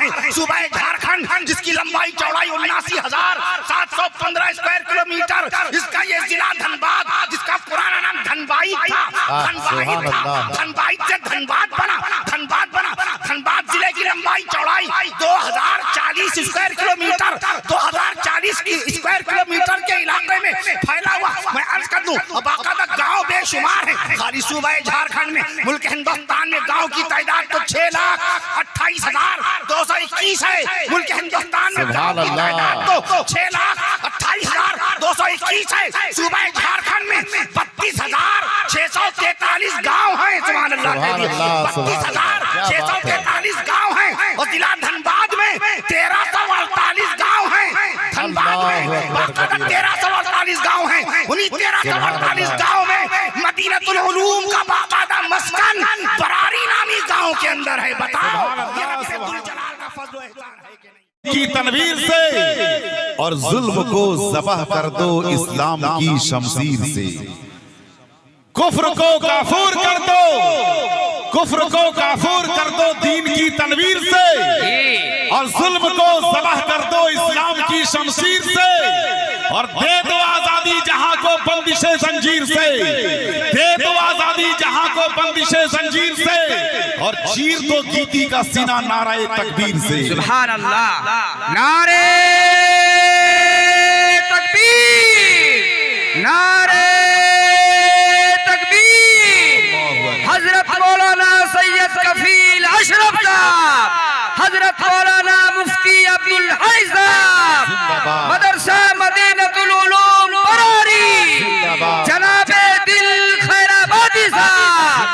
है सूबा झारखंड, जिसकी लंबाई चौड़ाई 79,715 स्क्वायर किलोमीटर। इसका ये जिला धनबाद, जिसका पुराना नाम धनबाई था, धनबाई से धनबाद बना। धनबाद जिले की लंबाई चौड़ाई 2040 स्क्वायर किलोमीटर। 2040 स्क्वायर किलोमीटर के इलाके में फैला हुआ, मैं अर्ज कर दूं, बाकायदा गांव बेशुमार है खाली सूबा झारखंड में। मुल्क हिंदुस्तान में गांव की तादाद तो 6,28,221 है। मुल्क हिंदुस्तान में गांव की तादाद तो 6,28,221 है। सूबा झारखंड में 32,643 गांव हैं। सुभान अल्लाह, 32,643 गांव हैं। और जिला धनबाद में 1,348 गांव हैं। धनबाद में 1,348 गांव हैं। उन्हीं 1,348 गांव में मदीनतुल उलूम का बाकायदा मस्कन बरारी नामी गांव के अंदर है। बताओ ये रब अब्दुल जलाल का फज़्ल व एहसान है कि नहीं? की तनवीर से और जुल्म को ज़बह कर दो इस्लाम की शमशीर से। कुफ्र को काफूर कर दो, कुफ्र को काफूर कर दो दीन की तनवीर से, और जुल्म को ज़बह कर दो इस्लाम की शमशीर से। और दे दो आजादी जहां को बंदिशे जंजीर से, दे दो आजादी जहां को बंदिशे जंजीर से, और चीर दो गीती का सीना नाराए तकबीर से। सुभान अल्लाह, नारे तकबीर, नारे तकबीर। हजरत मौलाना सैयद कफील अशरफ साहब, हजरत मौलाना मुफ्ती अब्दुल हई साहब, मदरसा मदीनतुल उलूम बरारी, जनाबे दिल खैराबादी साहब,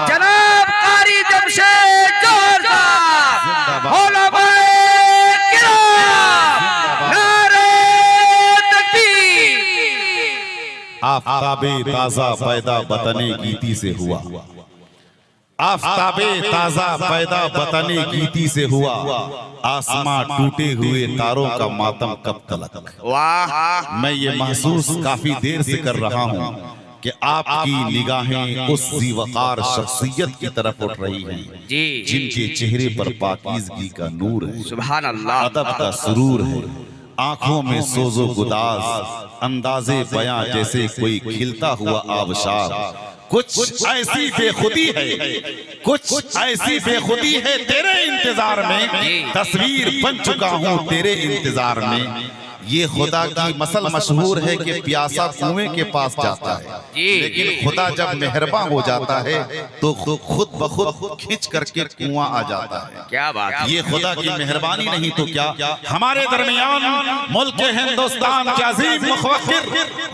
जनाब कारी जमशेद जौहर साहब, उलमाए किराम, नारे तकबीर। आफ़ताबे ताज़ा पैदा बतने गीती से हुआ, आफ़ताबे ताज़ा पैदा बतने गीती से हुआ, आसमां टूटे हुए तारों का मातम कब तलक। वाह, मैं ये महसूस काफी देर से कर रहा हूँ कि आपकी निगाहें उस ज़ीवकार शख्सियत की तरफ उठ रही हैं जिनके चेहरे पर पाकीज़गी का नूर है, सुभान अल्लाह, अदब का सुरूर है, आंखों में सोजो गुदाज, अंदाजे बयां जैसे कोई खिलता हुआ आबशार। कुछ ऐसी बेखुदी है, कुछ ऐसी बेखुदी है तेरे इंतजार में, तस्वीर बन चुका हूँ तेरे इंतजार में। ये खुदा की मसल मशहूर है कि प्यासा कुएं के पास जाता है, लेकिन खुदा जब मेहरबान हो जाता है तो खुद ब खुद खींच करके कुआं आ जाता है। क्या बात है। ये खुदा की मेहरबानी नहीं तो क्या। हमारे दरमियान मुल्क हिंदुस्तान के अजीम मुफक्किर,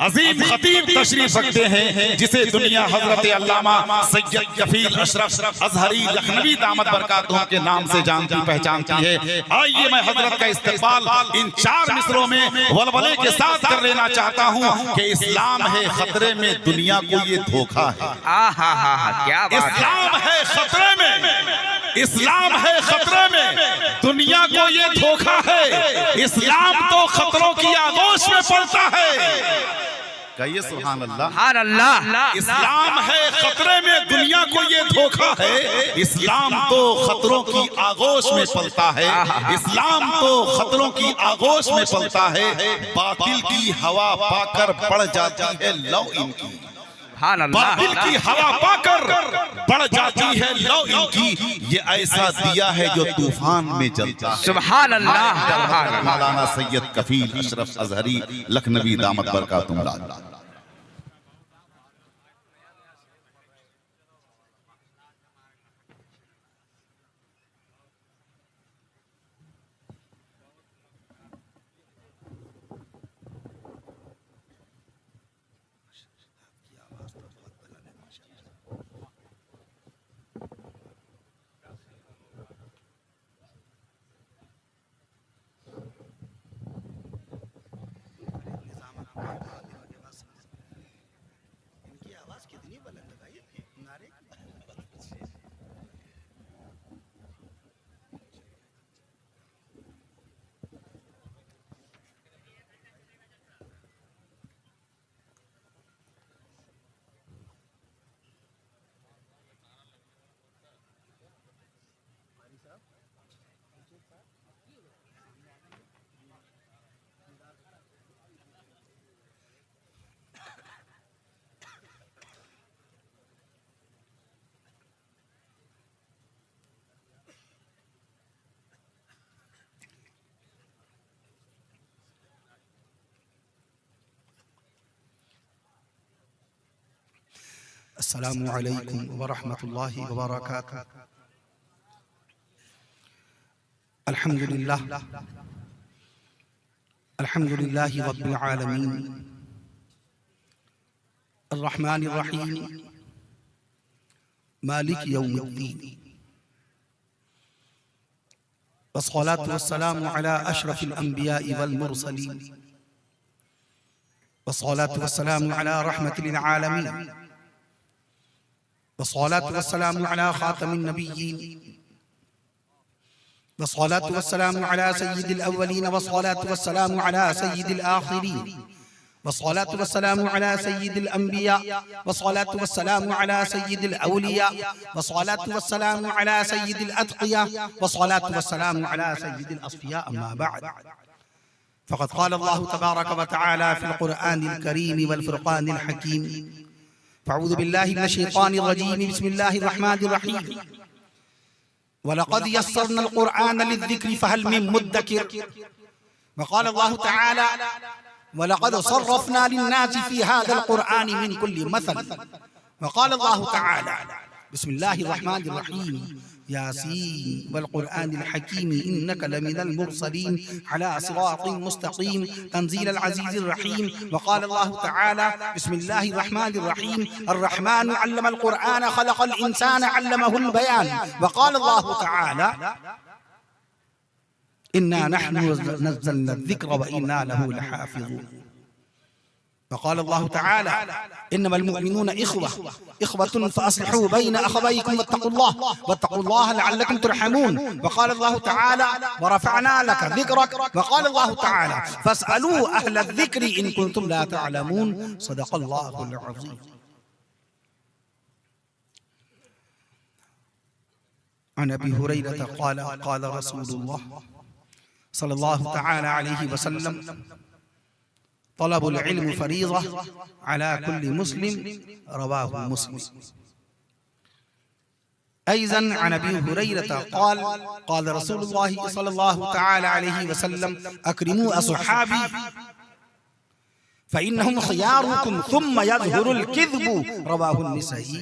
अजीम खतीब तशरीफ रखते हैं, जिसे दुनिया हजरत अल्लामा सैयद कफील अशरफ अजहरी लखनवी दामत बरकातुहू के नाम से जानती पहचानती है। आइए मैं हजरत का इस्तकबाल इन 4 मिसरों में वलवले के साथ कर लेना चाहता हूँ कि इस्लाम है खतरे में, दुनिया को ये धोखा है। क्या बात। इस्लाम है खतरे में, इस्लाम है खतरे में, दुनिया को ये धोखा है। इस्लाम तो खतरों की आगोश में पड़ता है। कहिए सुभान अल्लाह, सुभान अल्लाह। इस्लाम है खतरे में, दुनिया को ये धोखा है। इस्लाम तो खतरों की आगोश में पलता है, इस्लाम तो खतरों की आगोश में पलता है। बातिल की हवा पाकर बढ़ जाती है लौ इनकी, बातिल की हवा पाकर बढ़ जाती है लौ इनकी। ये ऐसा दिया है जो तूफान में जलता है। सुभान अल्लाह। मौलाना सैयद कफील अशरफ अजहरी लखनवी दामत बरकातुहू। अस्सलामु अलैकुम वरहमतुल्लाहि वबरकातुह। अल्हम्दुलिल्लाह अल्हम्दुलिल्लाहि रब्बिल आलमीन अर्रहमानिर रहीम मालिक यौमिद्दीन वस्सलातु वस्सलामु अला अशरफिल अंबिया'i वल मुरसलीन वस्सलातु वस्सलामु अला रहमतिल आलमीन वस्सलातु वस्सलामु अला खातमिन नबिय्यीन वस्सलातु वस्सलामु अला सय्यिदिल अव्वलीन वस्सलातु वस्सलामु अला सय्यिदिल आखिरीन वस्सलातु वस्सलामु अला सय्यिदिल अंबिया वस्सलातु वस्सलामु अला सय्यिदिल औलिया वस्सलातु वस्सलामु अला सय्यिदिल अत्क़िया वस्सलातु वस्सलामु अला सय्यिदिल अस्फ़िया अम्मा बअद फ़क़द क़ाल अल्लाहु तबारक व तआला फ़िल क़ुरआनिल करीम वल फ़ुरक़ानिल हकीम फ़अऊज़ु बिल्लाहि मिनश शैतानिर रजीम बिस्मिल्लाहिर रहमानिर रहीम वलक़द यस्सरनल क़ुरआन लिज़्ज़िक्रि फ़हल मिन मुद्दकिर वक़ाल अल्लाहु तआला वलक़द सर्रफ़ना लिन्नासि फ़ी हाज़ल क़ुरआनि मिन कुल्लि मसल वक़ाल अल्लाहु तआला बिस्मिल्लाहिर रहमानिर रहीम यासीन वल क़ुरआनिल हकीम इन्नका लमिनल मुरसलीन अला सिरातिन मुस्तक़ीम तंज़ीलल अज़ीज़िर रहीम वक़ाल अल्लाहु तआला बिस्मिल्लाहिर रहमानिर रहीम अर्रहमानु अल्लमल क़ुरआन ख़लक़ल इंसान अल्लमहुल बयान वक़ाल अल्लाहु तआला इन्ना नहनु नज़्ज़लना ज़िक्र व इन्ना लहु लहाफ़िज़ून वक़ाल अल्लाहु तआला इन्नमल मुअमिनूना इख़्वतुन फ़अस्लिहू बैन अख़वैकुम वत्तक़ुल्लाह लअल्लकुम तुरहमून वक़ाल अल्लाहु तआला वरफ़अना लक ज़िक्रक वक़ाल अल्लाहु तआला फ़स्अलू अहल ज़िक्रि इन कुंतुम ला तअलमून सदक़ल्लाहुल अज़ीम। अन अबी हुरैरह क़ाल क़ाल रसूलुल्लाह सल्लल्लाहु तआला अलैहि वसल्लम तलबुल इल्म फरीज़ा अला कुल्लि मुस्लिम रवाहु मुस्लिम। अयज़न अन अबी हुरैरह क़ाल क़ाल रसूलुल्लाह सल्लल्लाहु तआला अलैहि वसल्लम अक्रिमू अस्हाबी फ़इन्नहुम ख़ियारुकुम थुम्मा यज़हुरुल किज़्बु रवाहु निसाई।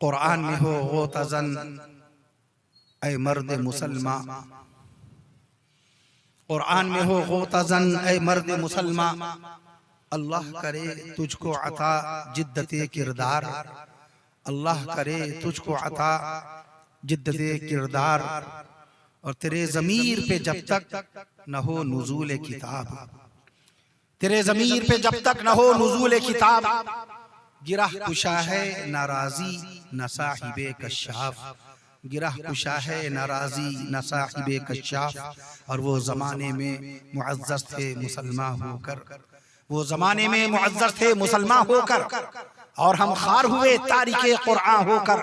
कुरान में हो गोतज़न ऐ मर्द मुसलमा कुरान में हो गोतज़न ऐ मर्द मुसलमा अल्लाह करे तुझको अता जिद्दते किरदार अल्लाह करे तुझको अता जिद्दते किरदार और तेरे ज़मीर पे जब तक न हो नुज़ूल किताब तेरे ज़मीर पे जब तक न हो नुज़ूल किताब गिरह कुशा है नाराज़ी न साहिबे कश्शाफ गिरह कुशा है नाराज़ी न साहिबे कश्शाफ। और वो ज़माने में मुअज़्ज़ज़ थे मुसलमान होकर वो ज़माने में मुअज़्ज़ज़ थे मुसलमान होकर और हम खार हुए तारिके कुरान होकर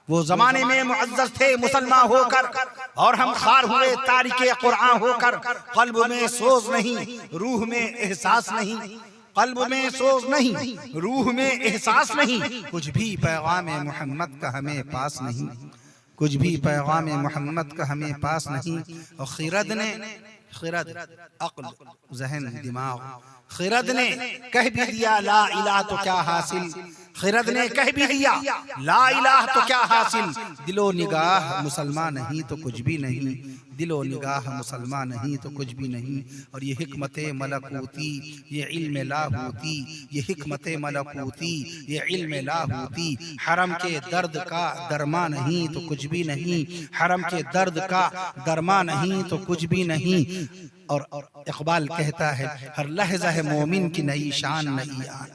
वो ज़माने में मुअज़्ज़ज़ थे मुसलमान होकर और हम खार हुए तारिके कुरान होकर। क़ल्ब में सोज नहीं रूह में एहसास नहीं क़ल्ब में सोज नहीं रूह में एहसास नहीं कुछ भी पैगाम मोहम्मद का हमें पास नहीं कुछ भी पैगाम मोहम्मद का हमें पास नहीं। और खिरद अक्ल जहन दिमाग खिरद ने कह भी दिया ला इलाह तो क्या हासिल, खिरद ने कह भी दिया ला इलाह तो क्या हासिल, दिलो निगाह मुसलमान नहीं तो कुछ भी नहीं, दिलो निगाह मुसलमान नहीं तो कुछ भी नहीं। और ये हिकमत मलकूती, ये इल्म लाहूती, ये हिकमत मलकूती, ये इल्म लाहूती, हरम के दर्द का दरमा नहीं तो कुछ भी नहीं, हरम के दर्द का दरमा नहीं तो कुछ भी नहीं। और इकबाल कहता है हर लहजा है मोमिन की नई शान नई आन,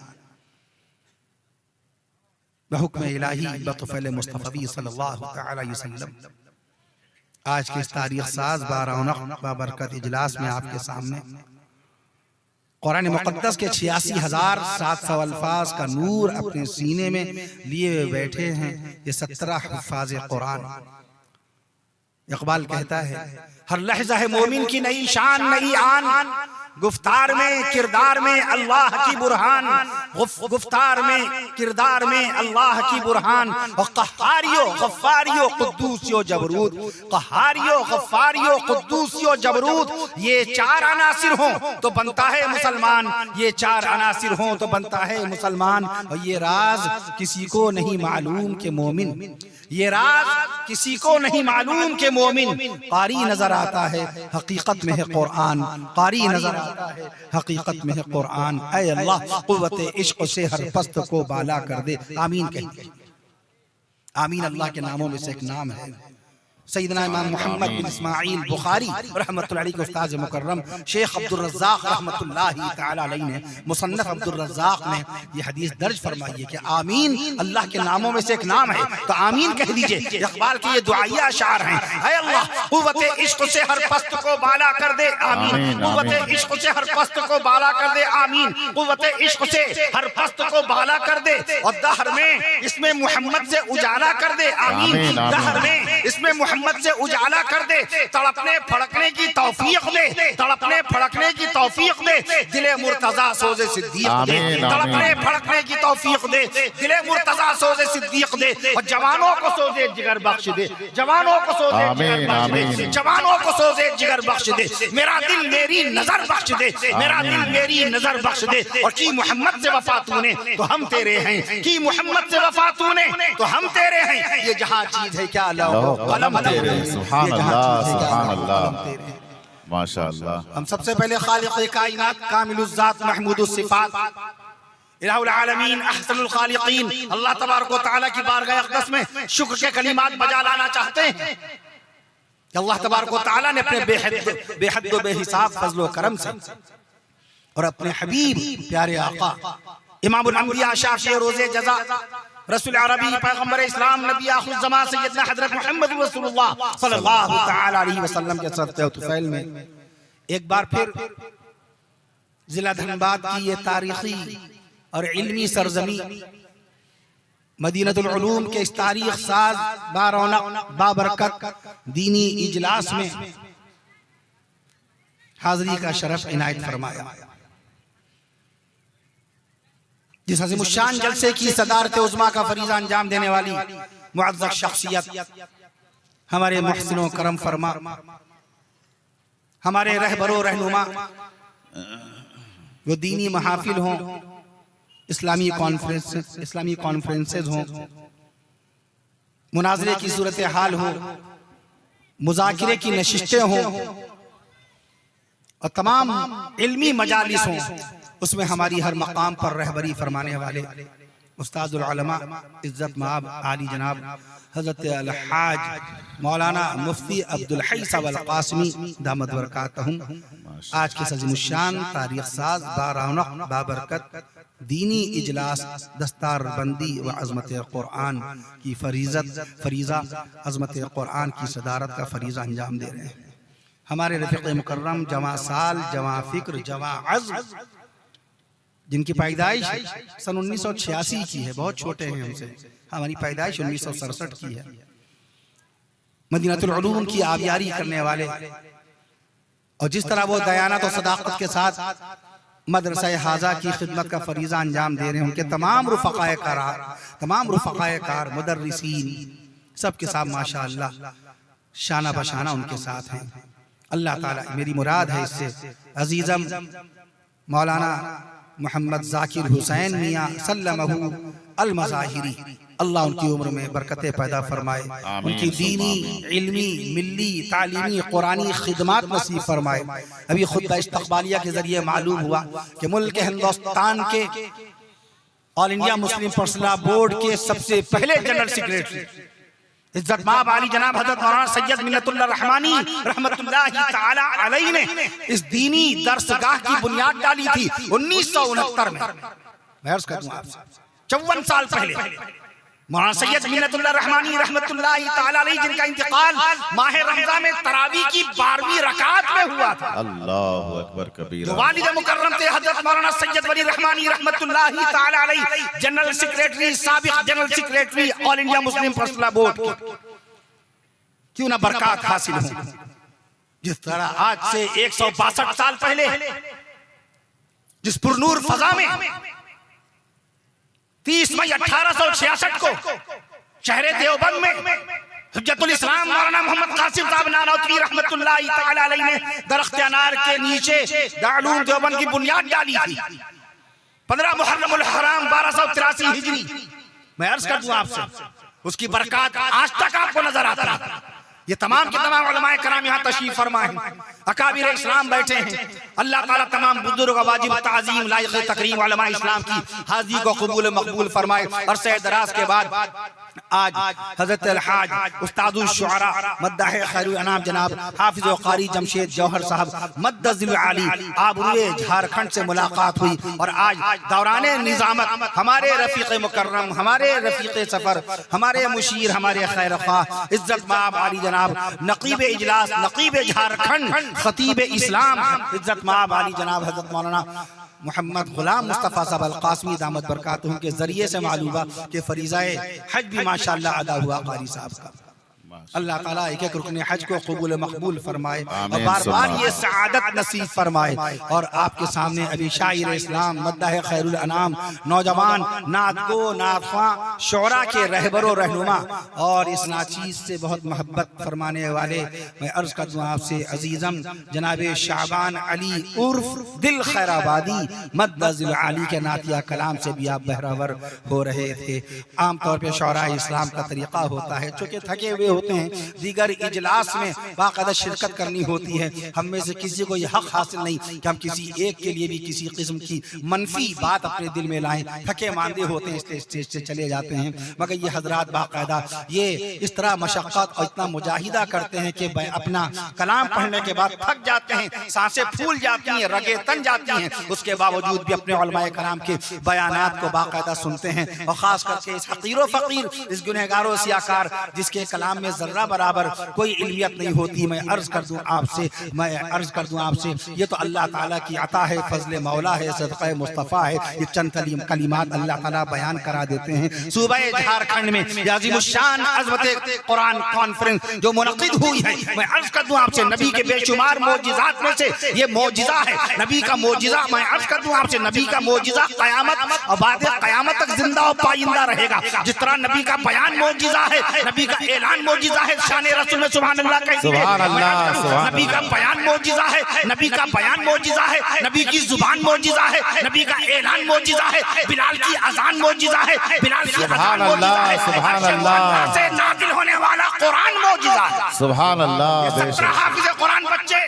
बहुक्म इलाही बतफ़ैल मुस्तफ़ी सल्लल्लाहु तआला अलैहि वसल्लम। आज के इस तारीख साज बाबरकत इजलास में आपके सामने कुरान मुक़द्दस के 86,700 अल्फाज का नूर अपने सीने में लिए बैठे हैं ये 17 हुफ़ाज़ कुरान। इकबाल कहता है हर लहजा है मोमिन की नई शान नई आन, गुफ्तार में किरदार में अल्लाह की बुरहान, गुफ्तार में किरदार में अल्लाह की बुरहान। और क़हारियो गफ़्फ़ारियो क़ुद्दूसियो जबरूत, क़हारियो गफ़्फ़ारियो क़ुद्दूसियो जबरूत, ये 4 अनासिर हों तो बनता है मुसलमान, ये 4 अनासिर हों तो बनता है मुसलमान। और ये राज किसी को नहीं मालूम के मोमिन, ये राज किसी को नहीं मालूम के मोमिन, कारी नजर आता है हकीकत में है कुरान, कारी नजर आता है हकीकत में है कुरान। ऐ अल्लाह कुव्वत इश्क से हर पस्त को बाला कर दे, आमीन कहिए। आमीन अल्लाह के नामों में से एक नाम है। सैयदना इमाम मोहम्मद बिन इस्माइल बुखारी रहमतुल्लाह अलैहि के उस्ताद मुकर्रम शेख अब्दुल रज़्ज़ाक़ रहमतुल्लाहि तआला अलैहि ने मुसन्नफ अब्दुल रज़्ज़ाक़ में ये हदीस दर्ज फरमाई है कि आमीन अल्लाह के नामों में से एक नाम है, तो आमीन कह दीजिए। इक़बाल के ये दुआइया अशार हैं, ऐ अल्लाह कुव्वत इश्क से हर पस्त को बाला कर दे, आमीन। कुव्वत इश्क से हर पस्त को बाला कर दे, आमीन। कुव्वत इश्क से हर पस्त को बाला कर दे, और दहर में इसमें मोहम्मद से उजाला कर दे, आमीन। दहर में इसमें मोहम्मद से उजाला कर दे, तड़पने फड़कने की तौफीक दे, तड़पने फड़कने की तौफीक दे, दिले मुर्तजा सोज़े सिद्दीक दे, तड़पने फड़कने की तौफीक दे, दिले मुर्तजा सोज़े सिद्दीक दे, और जवानों को सोज़े जिगर बख्श दे, जवानों को सोज़े जिगर बख्श दे, जवानों को सोज़े जिगर बख्श दे, मेरा दिल मेरी नजर बख्श दे, मेरा दिल मेरी नजर बख्श दे। और की मोहम्मद से वफा तूने तो हम तेरे हैं, की मोहम्मद से वफा तूने तो हम तेरे हैं, ये जहां चीज है क्या लौह कलम तेरे, सुभान अल्लाह सुभान अल्लाह माशाअल्लाह। हम सबसे पहले खालिक़ कायनात कामिलुज़ ज़ात महमूदुस सिफ़ात इलाहुल आलमीन अहसनुल खालिक़ीन अल्लाह तबारक व तआला की बारगाह अक़दस में शुक्र के कलिमात बजा लाना चाहते हैं कि अल्लाह तबारक व तआला ने अपने बेहद व बेहिसाब फज़ल व करम से और अपने हबीब प्यारे आका इमामुल अंबिया शाफ़ी रोज़े जज़ा रसूल अरबी पैगंबर इस्लाम नबी आखिर ज़मा सैयदना हज़रत मोहम्मद रसूलुल्लाह सल्लल्लाहु तआला अलैहि वसल्लम के सदक़े तुफ़ैल में एक बार फिर जिला धनबाद की ये तारीखी और इल्मी सरजमी मदीनतुल उलूम के इस तारीख साज बारौनक बाबरकत दीनी इजलास में हाज़री का शरफ इनायत फरमाया। जिस अज़ीमुश्शान जलसे की सदारत उज़्मा का फरीज़ा अंजाम देने वाली मुअज़्ज़ज़ शख्सियत हमारे मुहसिनो करम फरमा, हमारे रहबरो रहनुमा, वो दीनी महाफिल हों, इस्लामी कॉन्फ्रेंसेस हों, मुनाज़रे की सूरत हाल हो, मुज़ाकिरे की नशिस्तें हों और तमाम इल्मी मजालिस हों, उसमें हमारी हर मकाम पर रहबरी फरमाने वाले उस्तादुल उलमा इज्जत माब आली जनाब हज़रत अल-हाज मौलाना मुफ्ती अब्दुल हई साहब अल-क़ासिमी दामद बरकातहुम आज के अज़ीमुश्शान तारीख़ साज बारौनक बाबरकत दीनी इजलास दस्तारबंदी व अज़मत कुरान की फरीज़ा अज़मत कुरान की सदारत का फरीज़ा अंजाम दे रहे हैं। हमारे रफ़ीक़ मुकर्रम जवां साल जवां फ़िक्र जवां अज़्म जिनकी पैदाइश सन 1986 की है, बहुत छोटे हैं हमसे, हमारी पैदाइश 1967 की है, मदीनतुल उलूम की आबियारी करने वाले और जिस तरह वो दयानत और सदाकत के साथ मदरसा हाजा की खिदमत का फरीज़ा अंजाम दे रहे हैं, उनके तमाम रुफ़क़ाए कार मुदर्रिसीन सबके साथ माशाअल्लाह शाना बशाना उनके साथ हैं। अल्लाह ताला मेरी मुराद है इससे अजीज़म मौलाना मोहम्मद जाकिर हुसैन मियाँ सल्लमहु अल मज़ाहिरी, अल्लाह उनकी उम्र में बरकतें पैदा फरमाए, उनकी दीनी इल्मी मिल्ली तालीमी कुरानी खिदमात नसीब फरमाए। अभी खुतबा इस्तक़बालिया के जरिए मालूम हुआ कि मुल्क हिंदुस्तान के all India Muslim personal board के सबसे पहले जनरल सेक्रेटरी इज्जत माब आली जनाब हजरत मौलाना सैयद मिन्नतुल्लाह रहमानी रहमतुल्लाहि ताला अलैहि ने इस दीनी दरसगाह की बुनियाद डाली थी 1969 में। मैं अर्ज़ कर दूं आपसे 54 साल पहले मौलाना सैयद मिन्नतुल्लाह रहमानी रहमतुल्लाहि ताला अलैहि जिनका इंतकाल माह रमज़ान में तरावी की 12वीं रकात में हुआ था। अल्लाहु अकबर कबीरा। वालिद मुकर्रम थे हजरत मौलाना सैयद वली रहमानी रहमतुल्लाहि ताला अलैहि, जनरल सेक्रेटरी साबिक general secretary all India Muslim personal board. क्यों ना बरकत हासिल हो। जिस तरह आज से 162 साल पहले जिस पुरनूर फजा में 30 मई 1866 को शहरे देवबंद में हुज्जतुल इस्लाम मौलाना मोहम्मद कासिम साहब नानौतवी रहमतुल्लाहि ताला अलैहि ने दरख्त अनार के नीचे दारुल देवबंद की बुनियाद डाली थी। 15 मुहर्रमुल हराम 1283 हिजरी। मैं अर्ज कर दूं आपसे उसकी बरकत आज तक आपको नजर आता है। ये तमाम के तमाम उलमाए कराम यहाँ तशरीफ फरमा है, अकाबिर इस्लाम बैठे हैं। अल्लाह ताला तमाम बुजुर्ग वाजिब ताज़ीम लायक तकरीम उलमाए इस्लाम की हाज़िरी को कबूल मकबूल फरमाए। अरसे दराज के बाद आज हज़रत अल-हाज उस्तादुल शुअरा मद्दाह खैरुल अनाम जनाब हाफिज़ व क़ारी जमशेद जौहर साहब मद्दज़िल आली आबरुए झारखंड से मुलाकात हुई और आज दौराने निज़ामत हमारे रफ़ीक़ मुकर्रम, हमारे रफ़ीक़ सफ़र, हमारे मुशीर, हमारे खैर ख़्वाह इज्जत माब आली जनाब नक़ीब इजलास, नक़ीब झारखंड, खतीब इस्लाम इज्जत माब आली जनाब हज़रत मौलाना मोहम्मद गुलाम मुस्तफ़ा साहब अल क़ासिमी दामत बरकातुहू के जरिए से मालूम हुआ कि फरीज़ाए हज भी माशाअल्लाह अदा हुआ क़ारी साहब का। अल्लाह ताला एक एक रुकने हज को कबूल मकबूल फरमाए और बार बार ये सआदत नसीब फरमाए। और आपके सामने अभी शायर इस्लाम मद्दाह खैरुल अनाम नौजवान नात को नातख्वां शोरा के रहबरो रहनुमा और इस नाचीज से बहुत मोहब्बत फरमाने वाले मैं अर्ज कर दूं आपसे अजीज़म जनाब शाबान अली उर्फ दिल खैराबादी मद्दज़िल आली के नातिया कलाम से भी आप बहरावर हो रहे थे। आमतौर पर शोरा इस्लाम का तरीक़ा होता है चूँकि थके हुए होते हैं, दीगर इजलास में बाकायदा शिरकत करनी होती है। हम में से किसी को यह हक हासिल नहीं कि हम किसी एक के लिए भी किसी किस्म की मनफी बात अपने दिल में लाएं। थके मांदे होते हैं इसलिए स्टेज से चले जाते हैं, मगर ये हजरात बाकायदा ये इस तरह मशक्क़त और इतना मुजाहिदा करते हैं कि अपना कलाम पढ़ने के बाद थक जाते हैं, सांसें फूल जाती हैं, रगे तन जाती हैं, उसके बावजूद भी अपने उलमाए कलाम के बयानात को बाकायदा सुनते हैं। और ख़ास करके इस हक़ीर फ़क़ीर, इस गुनहगारो सियाकार जिसके कलाम में जर्रा बराबर कोई इल्मियत नहीं होती, मैं अर्ज कर दूं आपसे ये तो अल्लाह ताला की अता है, फजल मौला है, सदक़े मुस्तफ़ा है। ये चंद कलिमात अल्लाह ताला बयान करा देते हैं। सूबे झारखंड में अज़ीमुश्शान अज़मत कुरान कॉन्फ्रेंस जो मुनक़िद हुई है, मैं अर्ज कर दूं आपसे नबी के बेशुमार मोजिज़ात में से ये मोजिज़ा है। नबी का मोजिज़ा मैं अर्ज कर दूं आपसे नबी का मोजिज़ा क़यामत और बाद क़यामत तक जिंदा और पाइंदा रहेगा। जिस तरह नबी का बयान मोजिज़ा है, नबी का ऐलान मोजिज़ा है, शान रसूल में सुभान अल्लाह कह दीजिए। नबी का बयान मोजिज़ा है, नबी का बयान मोजिज़ा है, नबी की जुबान मोजिज़ा है, नबी का ऐलान मोजिज़ा है, बिलाल की अज़ान मोजिज़ा है, बिलाल की अज़ान मोजिज़ा है, सुभान अल्लाह से नाज़िल होने वाला कुरान मोजिज़ा है। सुभान अल्लाह। 17 हाफिज़ कुरान बच्चे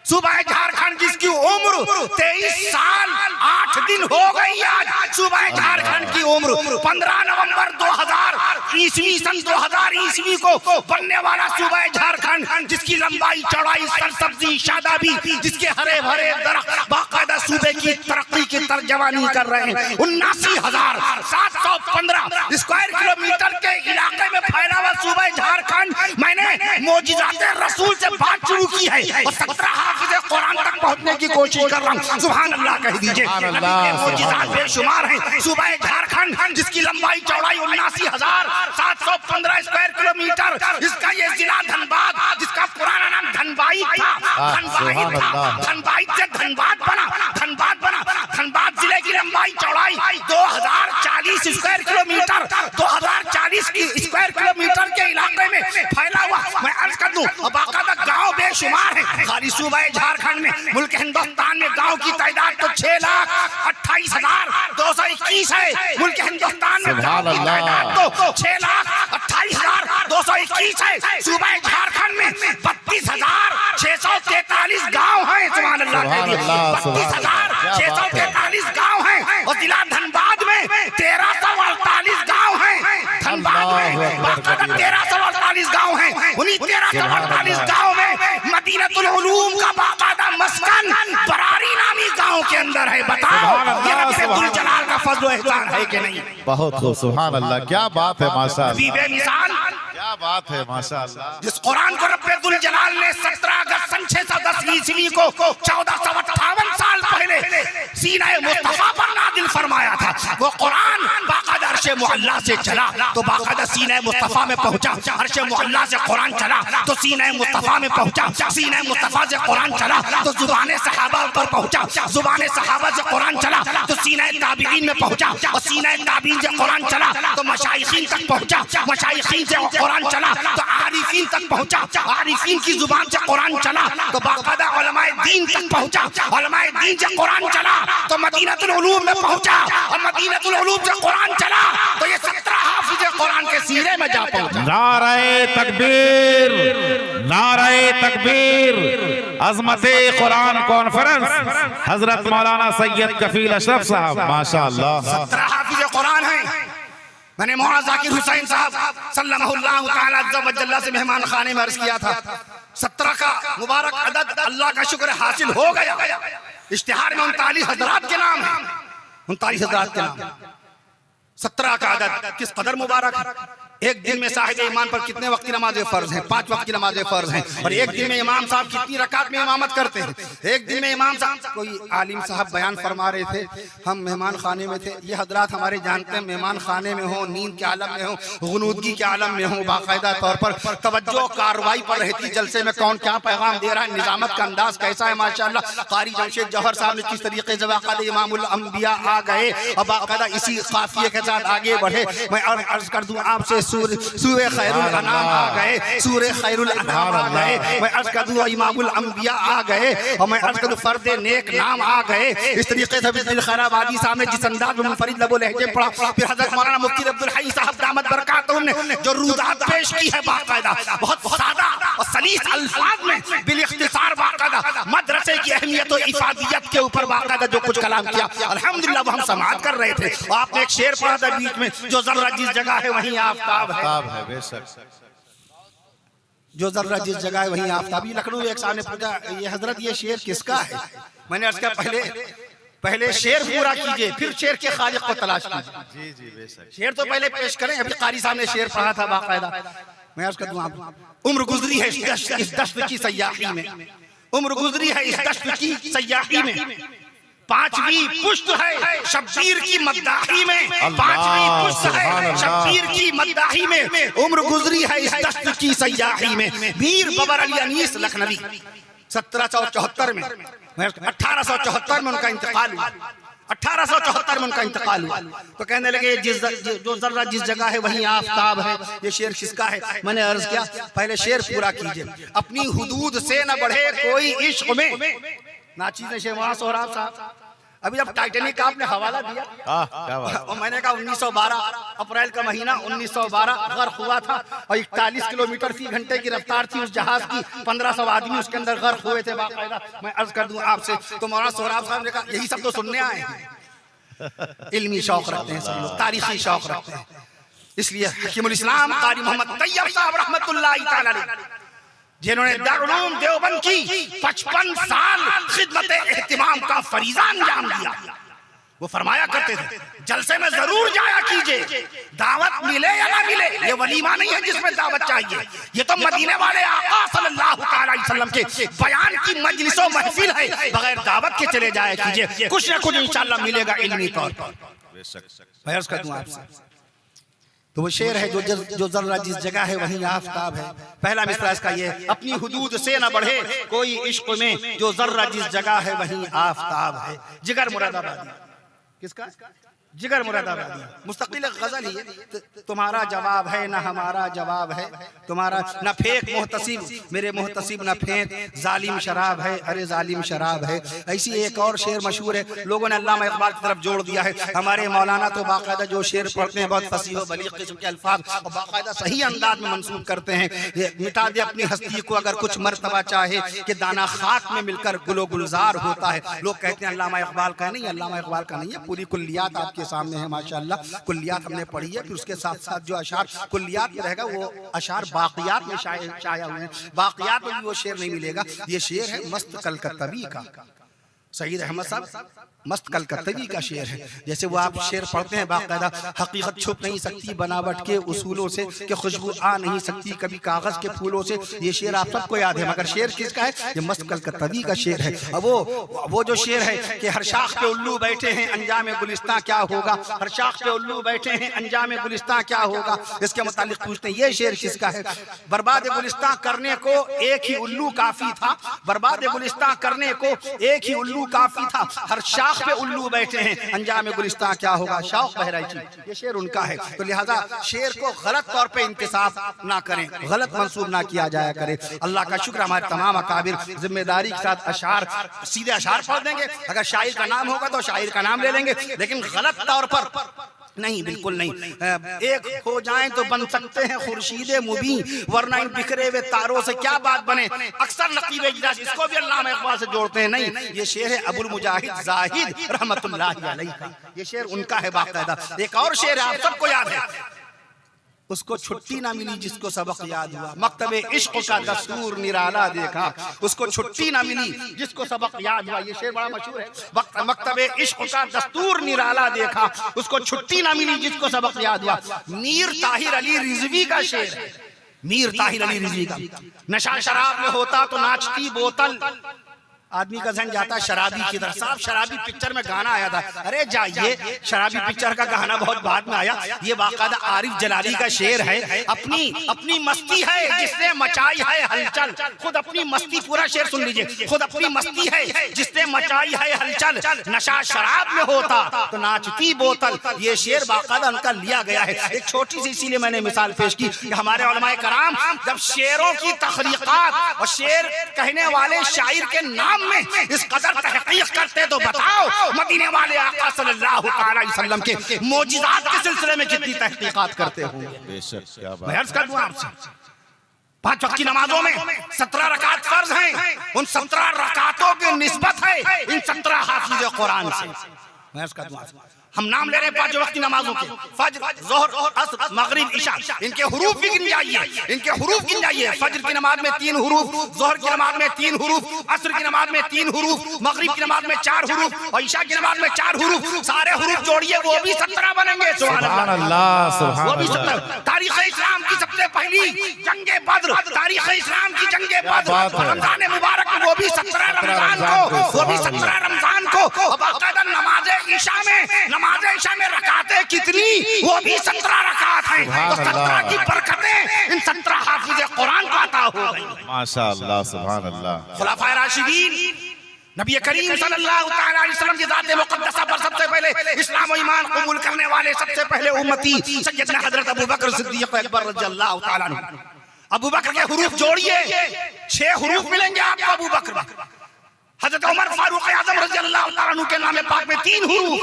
सूबा झारखंड जिसकी उम्र 23 साल 8 दिन हो गई। आज सूबा झारखंड की उम्र 15 नवंबर 2000 ईस्वी सन 2000 ईस्वी को बनने वाला सूबा झारखंड जिसकी लंबाई चौड़ाई सरसब्जी शादाबी, जिसके हरे भरे दरख्त बाकायदा सूबे की तरक्की की तर्जमानी कर रहे हैं। 79,715 स्क्वायर किलोमीटर के इलाके में फैला हुआ सूबा झारखंड। मैंने मोजिज़ाते रसूल से बात शुरू की है और 17 कुरान तक पहुंचने की कोशिश कर रहा हूँ। सुभान अल्लाह कह दीजिए। मोजिज़ात बेशुमार हैं। सूबा झारखंड जिसकी लंबाई चौड़ाई 79,715 स्क्वायर किलोमीटर, इसका ये जिला धनबाद, जिसका पुराना नाम धनबाई था, धनबाई से धनबाद बना, धनबाद जिले की लंबाई चौड़ाई 2040 स्क्वायर किलोमीटर, 2040 स्क्वायर किलोमीटर के इलाके में फैला हुआ। मैं अर्ज कर दूं बाकायदा गाँव बेशुमार है। खाली सूबे झारखंड में, मुल्क हिंदुस्तान में गांव की तादाद तो 6,28,221 है। मुल्क हिंदुस्तान में गांव की तादाद तो 6,28,221 है। सूबे झारखंड में 32,643 गांव हैं। सुभान अल्लाह, 32,643 गांव हैं। और जिला धनबाद में 1348 गांव हैं। धनबाद में 1348 गांव हैं। उन्हीं 1348 गांव में मदीनतुल उलूम का बाकायदा मस्कन बरारी नामी गांव के अंदर है। बताओ ये रब्बुल जलाल का फजल एहसान है कि नहीं? बहुत खूब, सुभान अल्लाह, क्या बात है, माशाअल्लाह, बेमिसाल क्या बात है, माशाअल्लाह। जिस कुरान को रब्बुल जलाल ने 17 अगस्त सन 610 ईस्वी को 1458 साल पहले सीना मुस्तफा पर नाजिल फरमाया था, वो कुरान बाकायदा अर्श मुअल्ला से चला तो बाकायदा सीना मुस्तफा में पहुंचा। अर्श मुअल्ला से कुरान चला तो सीना मुस्तफा में पहुंचा। सीना मुस्तफा से कुरान चला तो जुबान सहाबा पर पहुंचा। जुबान सहाबा से कुरान चला तो सीना ताबीईन में पहुंचा। और सीना ताबीईन से कुरान चला तो मशाइखीन तक पहुंचा। मशाइखीन से कुरान चला तो आरिफीन तक पहुंचा। आरिफीन की जुबान से कुरान चला तो बाकायदा उलमाए दीन तक पहुंचा। उलमाए दीन से कुरान चला तो मदीनतुल उलूम में पहुंचा। और मदीनतुल उलूम से कुरान चला तो ये 17 हाफिज कुरान के सीने में जा पहुंचा। नारे तकबीर, नारे तकबीर। अज़मते कुरान कॉन्फ्रेंस हजरत मौलाना सैयद कफील अशरफ साहब, माशाअल्लाह। 17 हाफिज कुरान हैं। मैंने मौलाना जाकिर हुसैन साहब सल्लल्लाहु तआला अज़्ज़ा व जल्ला से मेहमान खाने में अर्ज किया था, 17 का मुबारक अदद अल्लाह का शुक्र हासिल हो गया। इश्तिहार में 39 हजरात के नाम है, 39 हजरात के नाम। 17 का अदद किस कदर मुबारक है। एक दिन में साहिब ईमान पर कितने वक्त की नमाजें फर्ज हैं? 5 वक्त की नमाजें फर्ज हैं। और एक दिन में इमाम साहब कितनी रकात में इमामत करते हैं? एक दिन में इमाम साहब, कोई आलिम साहब बयान फरमा रहे थे, हम मेहमान खाने में थे। ये हजरात हमारे जानते हैं, मेहमान खाने में हो, नींद के आलम में हो, गुनूदगी के आलम में हो, बाकायदा तौर पर तवज्जो कार्रवाई पर रहती। जलसे में कौन क्या पैगाम दे रहा है, निजामत का अंदाज कैसा है, माशाअल्लाह। कारी जमशेद जौहर साहब ने किस तरीके से बाकायदा इमामुल अंबिया आ गए और बाकायदा इसी काफिये के साथ आगे बढ़े। मैं अर्ज कर दूं आपसे, सूरे खैरुल अनाम आ गए, सूरे खैरुल अनाम आ गए। मैं अर्ज कर दूं इमामुल अंबिया आ गए। और मैं अर्ज कर दूं फर्द नेक नाम आ गए। इस तरीके से बिल खैराबादी साहब ने जिस अंदाज में मुनफरिद लबो लहजे पढ़ा, फिर हजरत मौलाना मुफ्ती अब्दुल हई साहब दामत बरकातुहू ने जो रुदात पेश की है, बाकायदा बहुत सादा और सलीस अल्फाज में बिल इख्तिसार बाकायदा मदरसे की अहमियत और इफादियत के ऊपर बाकायदा जो कुछ कलाम किया, अल्हम्दुलिल्लाह वो हम समाअत कर रहे थे। और आपने एक शेर पढ़ा था बीच में, जो जर्रा जिस जगह है वहीं आफ्ताब है। बेशक, जो जर्रा जिस जगह है वहीं आफ्ताब। लखनऊ एक साहब ने पूछा, ये हजरत ये शेर किसका है? मैंने अर्ज किया पहले शेर पूरा कीजिए, फिर शेर के खालिक को तलाश कीजिए। जी जी, बेशक। शेर तो पहले पेश करें। अभी कारी साहब ने शेर पढ़ा था बाकायदा। मैं अर्ज कर दूं, उम्र गुजरी है इस दश्त की सयाही में, उम्र गुजरी है इस दश्त की सयाही में। 5वीं पुश्त है शब्बीर की मद्दाही में, 5वीं पुश्त है शब्बीर की मद्दाही में। उम्र गुजरी है इस दश्त की सयाही में। मीर बबर अली अनीस लखनवी 1774 में, 1874 में उनका इंतकाल हुआ। 1874 में उनका इंतकाल हुआ। तो कहने लगे जो जर्रा जिस जगह है वहीं आफ्ताब है। ये शेर किसका है? मैंने अर्ज किया पहले शेर पूरा कीजिए। अपनी हुदूद से न बढ़े कोई इश्क में, नाचीज़ शेवां सोहराब साहब। अभी जब टाइटेनिक का आपने हवाला दिया, क्या बात। और मैंने कहा 1912 अप्रैल का महीना 1912 गर्क हुआ था और 41 किलोमीटर फी घंटे की रफ्तार थी उस जहाज की। 1500 आदमी उसके अंदर गर्क हुए थे बाकायदा। मैं अर्ज कर दूं आपसे, तो मौलाना सोहराब साहब ने कहा यही सब तो सुनने आए हैं। इल्मी शौक रखते हैं सब लोग, तारीखी शौक रखते हैं। इसलिए हकीमुल इस्लाम कारी मोहम्मद तैयब साहब रहमतुल्लाह तआला अलैह, जिन्होंने दारुल उलूम देवबंद की 55 साल खिदमत एहतिमाम का फरीज़ा अंजाम दिया, वो फरमाया करते थे जलसे में जरूर जाया कीजिए, दावत मिले या ना मिले। ये वलीमा नहीं है जिसमें दावत चाहिए, ये तो मदीने वाले आका सल्लल्लाहु अलैहि वसल्लम के बयान की मजलिस और महफिल है। बगैर दावत के चले जाया कीजिए, कुछ ना कुछ इंशाअल्लाह मिलेगा इल्मी तौर पर। मैं अर्ज कर दूं आपसे, तो वो शेर है जो जर्रा जिस जगह है वहीं आफ्ताब है। पहला मिसरा इसका ये, अपनी हुदूद से न बढ़े कोई इश्क में, जो जर्रा जिस जगह है वहीं आफ्ताब है। जिगर मुरादाबादी किसका? जिगर मुरादाबादी मुस्तकिल गजल ही। तुम्हारा जवाब है ना हमारा जवाब है, तुम्हारा ना फेंक मोहतसिब मेरे मोहतसिब ना फेंक, जालिम शराब है अरे जालिम शराब है। ऐसी एक और शेर मशहूर है, लोगों ने अल्लामा इकबाल की तरफ जोड़ दिया है। हमारे मौलाना तो बाकायदा जो शेर पढ़ते हैं बहुत फसीह व बलीग किस्म के अल्फाज और बाकायदा सही अंदाज में मंसूब करते हैं। ये मिटा दे अपनी हस्ती को अगर कुछ मर्तबा चाहे कि दाना खाक में मिलकर गुलो गुलजार होता है। लोग कहते हैं अल्लामा इकबाल का नहीं, अल्लामा इकबाल का नहीं है। पूरी कुल्लियात आपके सामने है माशाअल्लाह, कुल्लियात हमने पढ़ी है। फिर उसके साथ साथ जो अशार कुल्लियात में रहेगा वो अशार बाकियात में शाया हुए हैं, बाकियात में भी वो शेर नहीं मिलेगा। ये शेर है मस्त कलकत्तवी का, सईद अहमद साहब मस्त कलकत्तवी का शेर है। जैसे वो आप शेर पढ़ते हैं बाकायदा, हकीकत छुप नहीं सकती बनावट के उसूलों से, कि खुशबू आ नहीं सकती कभी कागज के फूलों से। ये शेर आप सबको याद है, मगर शेर किसका है? ये मस्त कलकत्तवी का शेर है। अब वो जो शेर है कि हर शाख पे उल्लू बैठे हैं अंजाम गुलिस्तां क्या होगा, हर शाख पे उल्लू बैठे हैं अंजाम गुलिस्तां क्या होगा, इसके मुतालिक पूछते हैं ये शेर किसका है? बर्बाद गुलिस्तां करने को एक ही उल्लू काफी था, बर्बाद गुलिस्तां करने को एक ही उल्लू काफी था, हर शाख पे उल्लू बैठे हैं अंजाम गुलिस्तां क्या होगा। शौक बहराइची ये शेर उनका है। तो लिहाजा शेर को गलत तौर पे इंतिसाब ना करें, गलत मंसूब ना किया जाया करे। अल्लाह का शुक्र हमारे तमाम अकाबिर जिम्मेदारी के साथ अशार सीधे अशार पढ़ देंगे। अगर शायर का नाम होगा तो शायर का नाम ले लेंगे, लेकिन गलत तौर पर नहीं, बिल्कुल नहीं। एक हो जाएं तो बन सकते हैं खुर्शीदे मुबीन, वरना इन बिखरे हुए तारों से क्या बात बने। अक्सर नकीब इजलास इसको भी अल्लामा इकबाल से जोड़ते हैं। नहीं, ये शेर है अबुल मुजाहिद जाहिद रहमतुल्लाहि अलैहि, ये शेर उनका है बाकायदा। एक और शेर है आप सबको याद है, उसको छुट्टी ना मिली जिसको सबक याद हुआ, मकतबे इश्क का दस्तूर निराला देखा, उसको छुट्टी ना मिली जिसको सबक याद हुआ। ये शेर बड़ा मशहूर है, मकतबे इश्क का दस्तूर निराला देखा, उसको छुट्टी ना मिली जिसको सबक याद हुआ। मीर ताहिर अली रिजवी का शेर है, मीर ताहिर अली रिजवी का। नशा शराब में होता तो नाचती बोतल, आदमी का जहन जाता शराबी की तरफ। साहब शराबी पिक्चर में गाना आया था, अरे जाइए शराबी पिक्चर का गाना बहुत बाद में आया। ये बाकायदा आरिफ जलाली का शेर है। अपनी मस्ती है जिसने मचाई है हलचल, खुद अपनी मस्ती, पूरा शेर सुन लीजिए, खुद अपनी मस्ती है जिसने मचाई है हलचल, नशा शराब में होता तो नाचती बोतल। ये शेर बाकायदा उनका लिया गया है। एक छोटी सी इसीलिए मैंने मिसाल पेश की कि हमारे उलमाए कराम जब शेरों की तखरीकात और शेर कहने वाले शायर के नाम में इस कदर तहकीक करते तो बताओ मदीने वाले आका सल्लल्लाहु अलैहि वसल्लम के मोजिज़ात के सिलसिले में कितनी तहकीकात करते होंगे। बेशक, क्या बात। मैं अर्ज़ कर दूं आपसे, 5 वक्त की नमाजों में 17 रकात फर्ज हैं, उन 17 रकातों की निस्बत है इन 17 हाफिज़ कुरान से। मैं अर्ज़ कर दूं आपसे, हम नाम ले रहे हैं 5 वक्त की नमाजों के, फज्र, ज़ोहर, असर, मगरिब, इशा, इनके हुरूफ भी गिन जाइए, इनके हुरूफ गिन जाइए। फज्र की नमाज में 3 हुरूफ, ज़ोहर की नमाज में 3 हुरूफ, असर की नमाज में 3 हुरूफ, मगरिब की नमाज में 4 हुरूफ और इशा की नमाज में 4 हुरूफ। सारे हुरूफ जोड़िए वो भी 17 बनेंगे। सुभान अल्लाह, सुभान वो भी 17। तारीख़ इस्लाम की सबसे पहली जंगे बद्र, तारीख़ इस्लाम की जंगे बद्र, रमज़ान मुबारक में वो भी 17 रमज़ान को, वो भी 17 रमज़ान को। बाकायदा नमाज़े इशा में रकातें कितनी, वो भी 17 रकात हैं। तो 17 की बरकतें इन 17 हाफिज़ कुरान को अता हो गई। माशाअल्लाह, सुभान अल्लाह। खुलाफाए राशिदीन, नबी करीम सल्लल्लाहु तआला अलैहि वसल्लम की ज़ात मुक़द्दसा पर सबसे पहले इस्लाम और ईमान कबूल करने वाले सबसे पहले उम्मती सैयदना हज़रत अबू बकर सिद्दीक़ अकबर रज़ियल्लाहु तआला अन्हु। अबू बकर के हुरूफ जोड़िए, 6 हुरूफ मिलेंगे आपको अबू बकर। हज़रत उमर फारूक आज़म रज़ियल्लाहु तआला अन्हु के नाम पाक में 3 हुरूफ,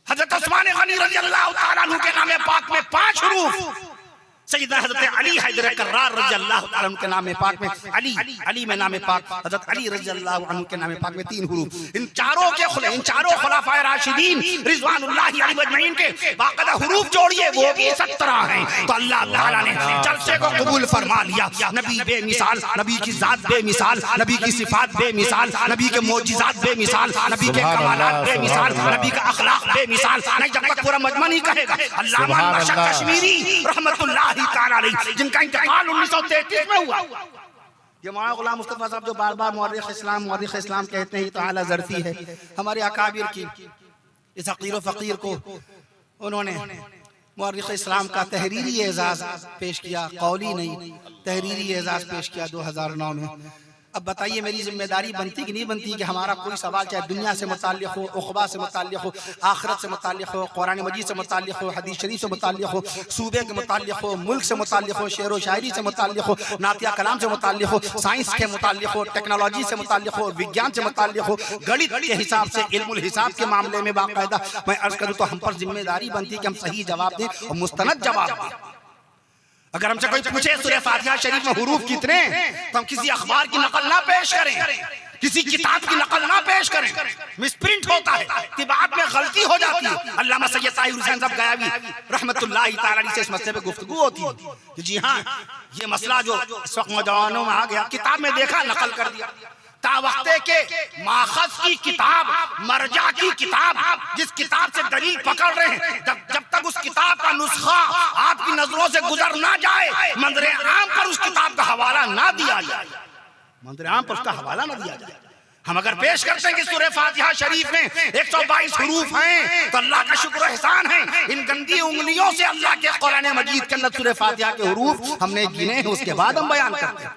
हज़रत उस्मान गनी रज़ियल्लाहु तआला अन्हु के नाम पाक में 5 हुरूफ, सैयदना हज़रत अली हैदर कर्रार रज़ियल्लाहु तआला अन्हु के नाम पाक में अली में नाम पाक हज़रत अली रज़ियल्लाहु अन्हु के नाम पाक में 3 हुरूफ। इन चारों खुलाफाए राशिदीन रिज़वानुल्लाहि अलैहिम अजमईन के बाकायदा हुरूफ जोड़िए, वो भी 17 हैं। तो अल्लाह ताला ने जलसे को कबूल फरमा लिया। नबी बेमिसाल, नबी की ज़ात बेमिसाल, नबी की सिफात बेमिसाल, नबी के मोजिज़ात बेमिसाल, नबी के कमालात बेमिसाल, नबी का अखलाक बेमिसाल। नहीं, जब तक पूरा मजमा नहीं कहेगा। अल्लामा अशरफ कश्मीरी रहमतुल्लाहि ताला अलैहि, जिनका इंतकाल 1933 में हुआ। ये मौलाना गुलाम मुस्तफा साहब जो बार बार मुअर्रिख़ इस्लाम कहते हैं तो आला ज़रफ़ी है। हमारे अकाबिर की इस हक़ीर व फ़क़ीर को उन्होंने मुअर्रिख़ इस्लाम का तहरीरी एज़ाज़ पेश किया, कौली नहीं, तहरीरी एज़ाज़ पेश किया 2009 में। अब बताइए मेरी जिम्मेदारी बनती कि नहीं बनती कि हमारा कोई सवाल चाहे दुनिया से मुताल्लिक़ हो, उक़बा से मुताल्लिक़ हो, आखिरत से मुताल्लिक़ हो, कुरान मजीद से मुताल्लिक़ हो, हदीस शरीफ से मुताल्लिक़ हो, सूबे के मुताल्लिक़ हो, मुल्क से मुताल्लिक़ हो, शेर व शायरी से मुताल्लिक़ हो, नातिया कलाम से मुताल्लिक़ हो, साइंस के मुताल्लिक़ हो, टेक्नोलॉजी से मुताल्लिक़ हो, विज्ञान से मुताल्लिक़ हो, गणित के हिसाब से, इल्मुल हिसाब के मामले में बाकायदा मैं अर्ज़ करूँ तो हम पर जिम्मेदारी बनती है कि हम सही जवाब दें और मुस्तनद जवाब दें। अगर हमसे कोई पूछे सूरह फातिहा शरीफ में हुरूफ कितने, तो हम किसी अखबार की नकल ना पेश करें, किसी किताब की नकल ना पेश करें। मिसप्रिंट होता है, तिबात में गलती हो जाती है। अल्लामा सैयद ताहिर हुसैन साहब गयावी रहमतुल्लाहि तआला अलैहि से इस मसले पे गुफ्तगू होती है कि जी हाँ, ये मसला जो इस वक्त नौजवानों में आ गया, किताब में देखा नकल कर दिया। तावक्ते के माखज की किताब, मरजा की किताब, जिस किताब से दलील पकड़ रहे हैं, जब तक उस किताब का नुस्खा आपकी नजरों से गुजर ना जाए, मंजरे आम पर उस किताब का हवाला ना दिया जाए, मंजरे आम पर उसका हवाला ना दिया जाए। हम अगर पेश करते हैं कि सूरह फातिहा शरीफ में 122 हुरूफ हैं, तो अल्लाह का शुक्र एहसान है, इन गंदी उंगलियों से अल्लाह के कुरान मजीद के अंदर सूरह फातिहा के हुरूफ हमने गिने हैं, उसके बाद हम बयान करते हैं।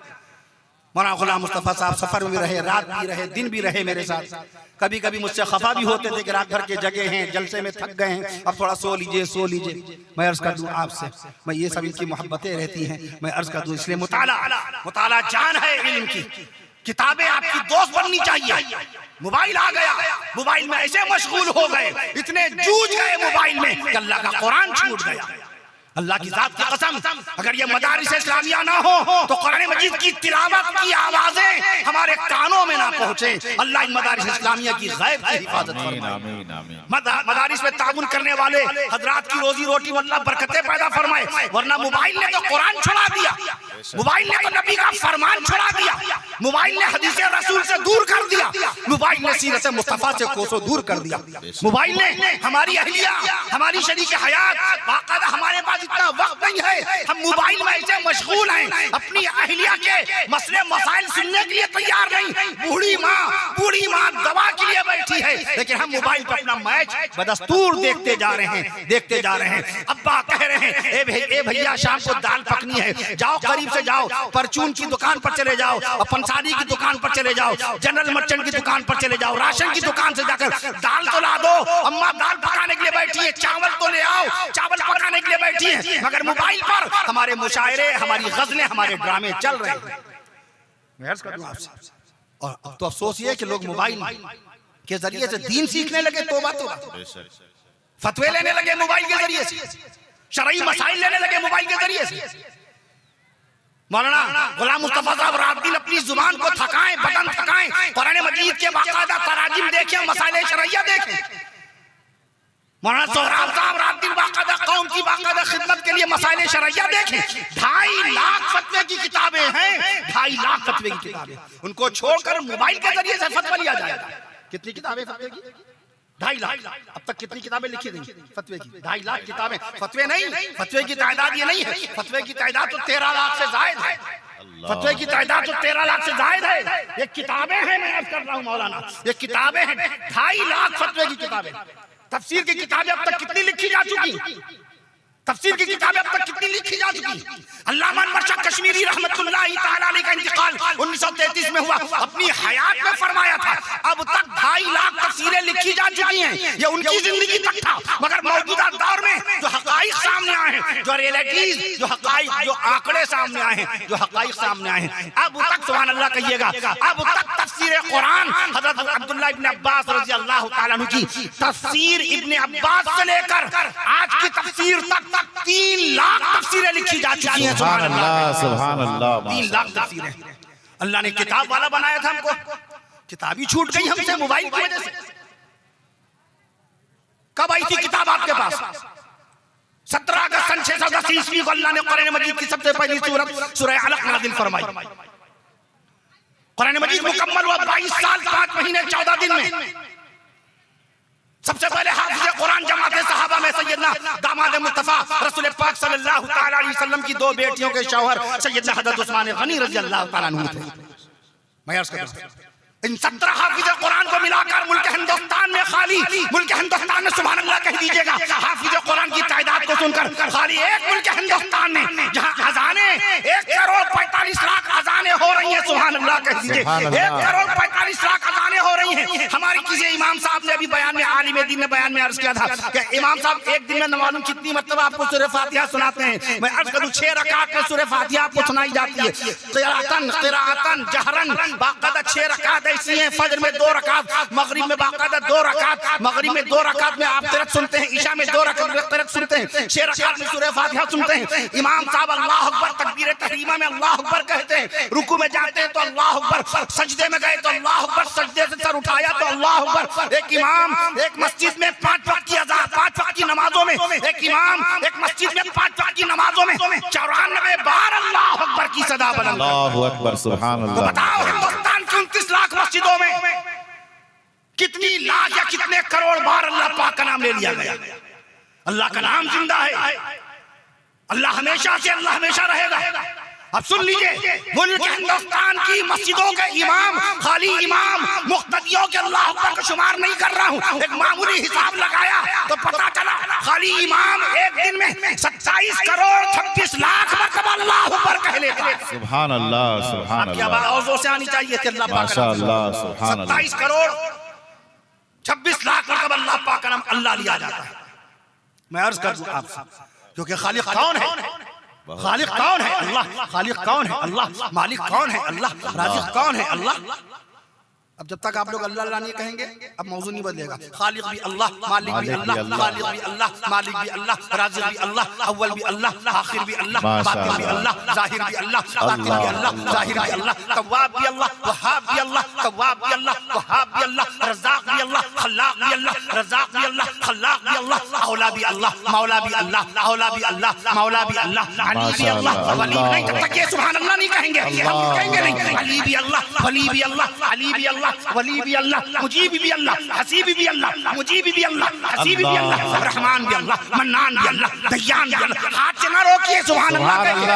मौलाना गुलाम मुस्तफा साहब सफर में भी रहे, रात भी रहे, दिन भी रहे मेरे साथ। कभी कभी मुझसे खफा भी होते थे कि रात भर के जगह हैं, जलसे में थक गए हैं, अब थोड़ा सो लीजिए सो लीजिए। मैं अर्ज कर दूं आपसे, मैं ये सब इनकी मोहब्बतें रहती हैं, मैं अर्ज कर दूं इसलिए मुताला जान है इल्म की। किताबें आपकी दोस्त बननी चाहिए। मोबाइल आ गया, मोबाइल में ऐसे मशगूल हो गए, इतने जूझ गए मोबाइल में कि अल्लाह का कुरान छूट गया। अल्लाह की जात की कसम, अगर ये मदारिस इस्लामिया ना हो तो कुरान मजीद की तिलावत की आवाजें हमारे कानों में ना पहुंचे। अल्लाह इन मदारिस इस्लामिया की गैब की हिफाजत फरमाए। मदारिस में ताउन करने वाले हजरात की रोजी रोटी अल्लाह बरकतें पैदा फरमाए, वरना मोबाइल ने तो कुरान छुड़ा दिया, मोबाइल ने तो नबी का फरमान छुड़ा दिया, मोबाइल ने हदीस रसूल से दूर कर दिया, मोबाइल ने सीरत मुस्तफा से कोसों दूर कर दिया। मोबाइल ने हमारी अहलिया, हमारी शरीक हयात, बाकायदा हमारे पास इतना वक्त नहीं है, हम मोबाइल में ऐसे मशगूल हैं, अपनी अहलिया के मसले मसाइल सुनने के लिए तैयार नहीं। बूढ़ी माँ दवा के लिए बैठी है, लेकिन हम मोबाइल पर अपना मैच बदस्तूर देखते जा रहे हैं। अब्बा कह रहे हैं ए भैया शाम को दाल पकनी है, जाओ करीब से जाओ, परचून की दुकान पर चले जाओ, पंसारी की दुकान पर चले जाओ, जनरल मर्चेंट की दुकान पर चले जाओ, राशन की दुकान से जाकर दाल तो ला दो। अम्मा दाल पकाने के लिए बैठी है, चावल तो ले आओ, चावल पकाने के लिए बैठी है, मगर मोबाइल पर हमारे मुशायरे, हमारी गजलें, हमारे ड्रामे चल रहे हैं। मैं अर्ज कर दूं आपसे, और अब तो अफसोस ये कि लोग मोबाइल के जरिए से दीन सीखने लगे, तौबा फतवे लेने लगे मोबाइल के जरिए से, शरई मसाइल लेने लगे मोबाइल के जरिए से। मौलाना गुलाम मुस्तफा साहब रात दिन अपनी जुबान को थकाएं, बदन थकाएं, कुरान मजीद के बाकायदा तराजिम देखें, मसाइल शरइया देखें। मौलाना सोहराब साहब रात दिन बाकायदा कौम की बाकायदा खिदमत के लिए मसाइल शरइया देखें। 2.5 लाख फतवे की किताबें हैं, 2.5 लाख फतवे की किताबें, उनको छोड़कर मोबाइल के जरिए से फतवा लिया जाएगा। कितनी किताबें फतवे की? 2.5 लाख। अब तक कितनी किताबें लिखी गई फतवे की? 2.5 लाख किताबें। फतवे नहीं, फतवे की तादाद ये नहीं है, फतवे की तादाद तो 13 लाख से जायद है, फतवे की तादाद तो 13 लाख से जायद है। ये किताबें हैं, मैं अर्ज कर रहा हूँ मौलाना, ये किताबें हैं, 2.5 लाख फतवे की किताबें। तफसीर की किताबें अब तक कितनी लिखी जा चुकी? तफसीर की किताबें अब तक कितनी लिखी जा चुकी? अल्लामा अनवर कश्मीरी रहमतुल्लाहि तआला अलैहि का इंतकाल 1933 में हुआ, अपनी हयात में फरमाया था अब तक 2.5 लाख तफसीरें लिखी जा चुकी हैं। ये उनकी जिंदगी तक था, मगर मौजूदा दौर में जो हकाइक सामने आए हैं, जो रियलिटीज, जो हकाइक, जो आंकड़े सामने आए हैं, जो हकाइक सामने आए हैं, अब तक सुभान अल्लाह कहिएगा, अब तक तफसीर कुरान हजरत अब्दुल्लाह इब्न अब्बास रज़ी अल्लाह तआला अन्हु की तफसीर इब्न अब्बास से लेकर आज की तफसीर तक 3 लाख तफसीरें लिखी जा चुकी हैं। सुभान अल्लाह, सुभान अल्लाह, 3 लाख तफसीरें। अल्लाह ने किताब वाला बनाया था हमको, किताब ही छूट गई हमसे मोबाइल की वजह से। कब आई थी किताब आपके पास? 17 अगस्त सन 680 ईस्वी को अल्लाह ने कुरान मजीद की सबसे पहली सूरत सूरह अलक नाज़िल फरमाई। कुरान मजीद मुकम्मल हुआ 22 साल 5 महीने 14 दिन में। सबसे पहले हाफिज़ कुरान जमाते सहाबा में सैयदना दामाद मुस्तफा रसूल पाक सल्लल्लाहु तआला अलैहि वसल्लम की 2 बेटियों के शौहर सैयदना हज़रत उस्मान गनी रज़ी अल्लाह तआला अन्हु थे। मैं अर्ज़ करता हूं, इन 17 हाफिज कुरान को मिलाकर मुल्क हिंदुस्तान में खाली मुल्क हिंदुस्तान में सुभान अल्लाह कह दीजिएगा हाफिज कुरान की तादाद को सुनकर खाली एक मुल्क हिंदुस्तान में जहां अजाने 1,45,00,000 अजाने हो रही हैं, सुभान अल्लाह कह दीजिए। 1,45,00,000 अजाने हो रही हैं। हमारी किसी इमाम साहब ने अभी बयान में आलिम दीन ने बयान में अर्ज किया था कि इमाम साहब एक दिन में न मालूम कितनी मरतबा आपको सूरह फातिहा सुनाते हैं। मैं अर्ज करूं 6 रकात में सूरह फातिहा आपको सुनाई जाती है, क़िराअतन जहरन, बाकायदा 6 रकात ऐसी हैं। फजर में 2 रकात, मगरिब में बाकायदा 2 रकात, मगरिब में 2 रकात में आप क़िराअत सुनते हैं, इशा में 2 रकात में क़िराअत सुनते हैं, 6 रकात में सूरह फातिहा सुनते हैं। इमाम साहब अल्लाह अकबर तकबीर तहरीमा में अल्लाह अकबर कहते हैं, रुकू में जाते हैं तो अल्लाह अकबर, सजदे में गए तो अल्लाह अकबर, सजदे से सर उठाया तो अल्लाह अकबर। एक इमाम एक मस्जिद में 5 वक्त की अज़ान, 5 वक्त की नमाजों में एक इमाम एक मस्जिद में 5 वक्त की नमाजों में 94 बार अल्लाह अकबर की सदा बुलंद। अल्लाहु अकबर, सुभान अल्लाह। बताओ हिंदुस्तान की 29 लाख मस्जिदों में कितनी लाख या कितने करोड़ बार अल्लाह पाक का नाम ले लिया गया। अल्लाह का नाम जिंदा है, अल्लाह हमेशा से अल्लाह हमेशा रहेगा। अब सुन लीजिए, मुल्क हिंदुस्तान की मस्जिदों के इमाम, खाली इमाम मुक्तदियों के अल्लाह अकबर का शुमार नहीं कर रहा हूँ, एक मामूली हिसाब लगाया तो पता चला खाली इमाम एक दिन में 27 करोड़ 26 लाख मरतबा अल्लाह अकबर कह लेता है। सुभान अल्लाह, सुभान आपकी अल्लाह, आवाज और जोर से आनी चाहिए थी। अल्लाह पाक का माशाअल्लाह, सुभान अल्लाह। 27 करोड़ 26 लाख मरतबा अल्लाह पाक का नाम अल्लाह लिया जाता है। मैं अर्ज कर दूं आपसे, क्योंकि खालिक कौन है? खालिक कौन है? अल्लाह। खालिक कौन है? अल्लाह। मालिक कौन है? अल्लाह। राज़िक कौन है? अल्लाह। अब जब तक आप लोग अल्लाह अल्लाह नहीं कहेंगे अब मौजू नहीं बदलेगा। खालिक भी अल्लाह, मालिक भी अल्लाह, खालिक भी अल्लाह, मालिक भी अल्लाह, राज़िक भी अल्लाह, अव्वल भी अल्लाह, आखिर भी अल्लाह, बातिन भी अल्लाह, ज़ाहिर भी अल्लाह, बातिन भी अल्लाह, ज़ाहिर भी अल्लाह, तव्वाब भी अल्लाह, वहाब भी अल्लाह, तव्वाब भी अल्लाह, वहाब भी अल्लाह, रज़्ज़ाक़ भी अल्लाह, खल्लाक़ भी अल्लाह, रज़्ज़ाक़ भी अल्लाह, खल्लाक़ भी अल्लाह, औला भी अल्लाह, मौला भी अल्लाह, औला भी अल्लाह, मौला भी अल्लाह, अली भी अल्लाह, वली नहीं। जब तक ये सुभान अल्लाह नहीं कहेंगे हम कहेंगे नहीं। अली भी अल्लाह, वली भी अल्लाह, अली भी अल्लाह, वली भी अल्लाह, मुजीब भी अल्लाह, हसीब भी अल्लाह, मुजीब भी अल्लाह, हसीब भी अल्लाह, रहमान भी अल्लाह, मन्नान भी अल्लाह, दय्यान भी अल्लाह। हाथ से ना रोकिए, सुभान अल्लाह कहिए।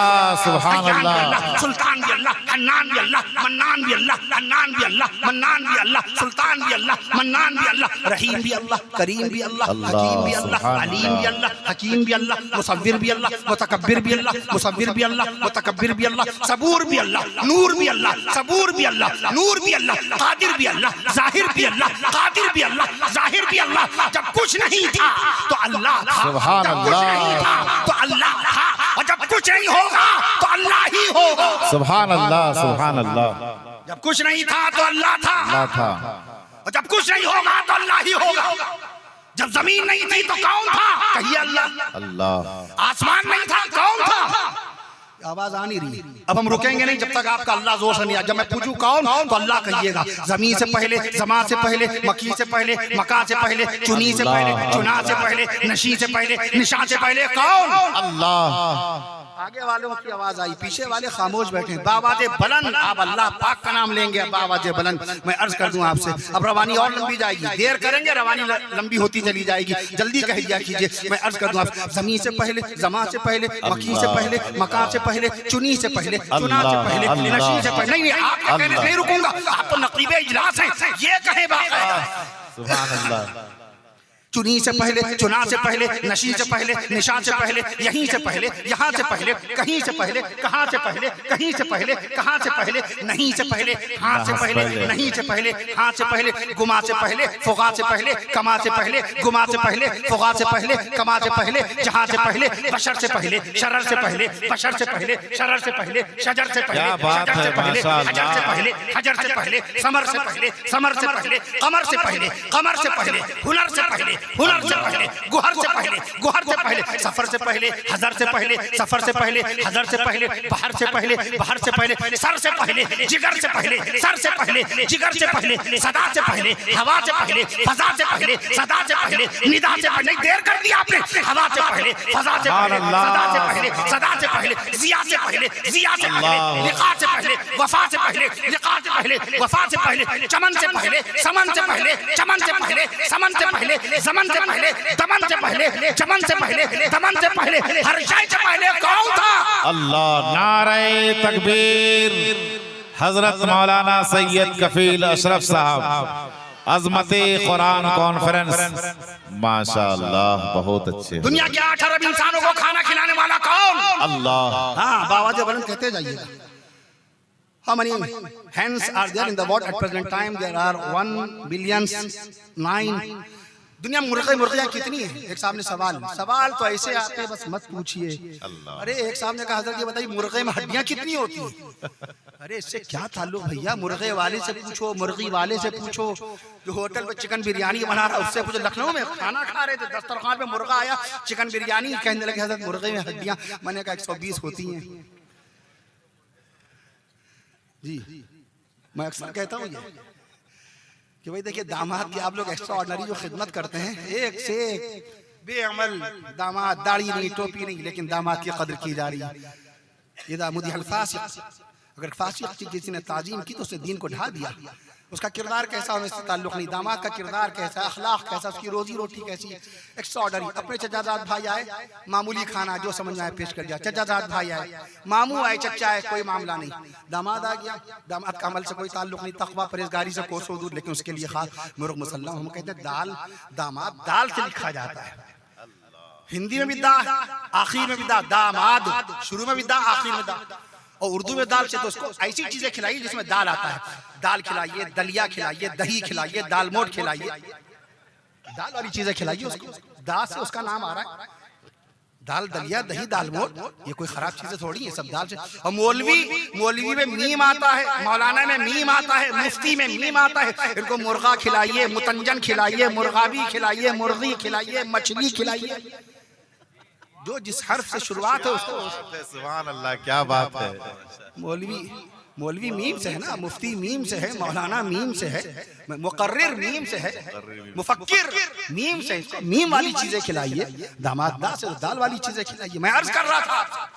सुभान अल्लाह, सुल्तान भी अल्लाह, हन्नान भी अल्लाह, मन्नान भी अल्लाह, हन्नान भी अल्लाह, मन्नान भी अल्लाह, सुल्तान भी अल्लाह, मन्नान भी अल्लाह, रहीम भी अल्लाह, करीम भी अल्लाह, हकीम भी अल्लाह, अलीम भी अल्लाह, हकीम भी अल्लाह, मुसव्विर भी अल्लाह, मुतकब्बिर भी अल्लाह, मुसव्विर भी अल्लाह, मुतकब्बिर भी अल्लाह, सबूर भी अल्लाह, नूर भी अल्लाह, सबूर भी अल्लाह, नूर भी अल्लाह, कादिर भी अल्लाह, जाहिर भी अल्लाह, कादिर भी अल्लाह, जाहिर भी अल्लाह। जब कुछ नहीं था तो अल्लाह था, सुभान जब कुछ अल्लाह, नहीं था तो अल्लाह था, और जब कुछ नहीं होगा तो अल्लाह ही होगा। सुभान अल्लाह, सुभान अल्लाह। जब कुछ नहीं था तो अल्लाह था, अल्लाह था, और जब कुछ नहीं होगा तो अल्लाह ही होगा। जब जमीन नहीं थी तो कौन था? कहिए अल्लाह। अल्लाह। आसमान नहीं था, कौन था? आवाज आ नहीं रही। अब हम रुकेंगे नहीं जब तक आपका अल्लाह जोर से नहीं आ। जब मैं पूछूं कौन तो अल्लाह कहिएगा। जमीन से पहले, जमा से पहले, मकी से पहले, मका से पहले, चुनी से पहले, चुना से पहले, नशी से पहले, निशा से पहले कौन? अल्लाह। आगे वालों की आवाज आई, पीछे वाले खामोश बैठे। बावाजे बुलंद आप अल्लाह पाक का नाम लेंगे। बावाजे बुलंद मैं अर्ज कर दूं आपसे, अब रवानी और लंबी जाएगी, देर करेंगे रवानी लंबी होती चली जाएगी। जल्दी कह दिया कीजिए। मैं अर्ज कर दूं आप, जमीन से पहले, जमा से पहले, मकी से पहले, मका से पहले, चुनी से पहले, चुना से पहले, नशी से पहले। नहीं आप कहने नहीं रुकूंगा, आप तो नकीबे इजलास हैं, ये कहे बाकायदा। सुभान अल्लाह। चुनी से पहले, चुना से पहले, नशी से पहले, निशा से पहले, यहीं से पहले, यहाँ से पहले, कहीं से पहले, कहाँ से पहले, कहीं से पहले, कहाँ से पहले, नहीं से पहले, हाँ से पहले, नहीं से पहले, हाँ से पहले, गुमा से पहले, फुगा से पहले, कमा से पहले, गुमा से पहले, फुगा से पहले, कमा से पहले, जहाँ से पहले, बशर से पहले, शरर से पहले, बशर से पहले, शरर से पहले, शजर से पहले, शजर से पहले, हजर से पहले, हजर से पहले, समर से पहले, समर से पहले, कमर से पहले, कमर से पहले, हुनर से पहले, हुनर से पहले, गुहर से पहले, गुहर से पहले, सफर से पहले, हजर से पहले, सफर से पहले, हजर से पहले, बाहर से पहले, बाहर से पहले, सर से पहले, जिगर से पहले, सर से पहले, जिगर से पहले, सदा से पहले, हवा से पहले, फजा से पहले, सदा से पहले, निदा से पहले। देर कर दी आपने। हवा से पहले, फजा से पहले, सदा से पहले, सदा से पहले, जिया से पहले, जिया से पहले, लिका से पहले, वफा से पहले, लिका से पहले, वफा से पहले, चमन से पहले, समन से पहले, चमन से पहले, समन से पहले, समन से पहले, दमन से पहले, चमन से पहले, दमन से पहले, हर शय से पहले कौन था? अल्लाह। नारे तकबीर, हजरत मौलाना सैयद कफील अशरफ साहब अजमते कुरान कॉन्फ्रेंस। माशाअल्लाह बहुत अच्छे। दुनिया के 8 अरब इंसानों को खाना खिलाने वाला कौन? अल्लाह। हाँ, बाबा जी बुलंद कहते जाइएगा। How many hens are there in the world at present time? There are 1,000,009. दुनिया में मुर्गियां कितनी है? एक साहब ने सवाल तो ऐसे आते हैं बस मत पूछिए। अरे एक साहब ने कहा हजरत ये बताइए मुर्गे में हड्डियां कितनी होती हैं? अरे इससे क्या ताल्लुक भैया, मुर्गे वाले से पूछो, मुर्गी वाले से पूछो, जो होटल पे चिकन बिरयानी बना रहा है उससे पूछो। लखनऊ में खाना खा रहे थे, दस्तरखान पे मुर्गा आया, चिकन बिरयानी, कहने लगे हजरत मुर्गे में हड्डियां। मैंने कहा 120 होती हैं जी। मैं अक्सर कहता हूँ कि भाई देखिए दामाद की आप लोग एक्स्ट्रा ऑर्डिनरी जो खिदमत करते हैं, एक से एक बेअमल दामाद, दाढ़ी नहीं, टोपी नहीं, लेकिन दामाद की कदर की जा रही है। ये दामुदी हल्फासिक, अगर फासिक की किसी ने ताजीम की तो उसने दीन को ढा दिया। उसका किरदार कैसा होने से ताल्लुक नहीं, दामाद का किरदार कैसा, अखलाक कैसा, उसकी रोजी रोटी कैसी है, एक्स्ट्रा ऑर्डिनरी। अपने चचाजाद भाई आए, मामूली खाना जो समझ में आए पेश कर दिया। चचाजाद भाई आए, मामू आए, चचा आए, कोई मामला नहीं। दामाद आ गया, दामाद का अमल से कोई ताल्लुक नहीं, तकवा परहेजगारी से कोसों दूर, लेकिन उसके लिए खास मुर्ग मुसल्लम। हम कहते हैं दाल, दामाद दाल से लिखा जाता है। हिंदी में भी दा, आखिर में भी दा, दामाद, शुरू में भी दा, आखिर में दा। और उर्दू में दाल से तो उसको ऐसी चीजें खिलाइए जिसमें दाल आता है। दाल खिलाइए, दलिया खिलाइए, दही खिलाइए, दाल मोट खिलाइए, दाल वाली चीजें खिलाइए उसको। दाल से उसका नाम आ रहा है। दाल, दलिया, दही, दाल मोट, ये कोई खराब चीजें थोड़ी है, सब दाल से। और मौलवी में मीम आता है, मौलाना में मीम आता है, मुफ्ती में मीम आता है। इनको मुर्गा खिलाइए, मुतंजन खिलाइए, मुर्गाबी खिलाइए, मुर्गी खिलाइए, मछली खिलाइए। जो जिस हर्फ से शुरुआत है उसको। सुभान अल्लाह, क्या बात है। मौलवी मीम से है ना, मुफ्ती मीम से है, मौलाना मीम से है, मुकर्रिर मीम से है, मुफक्किर मीम से। मीम वाली चीजें खिलाइए, दामाद दाल से दाल वाली चीजें खिलाइए। मैं अर्ज कर रहा था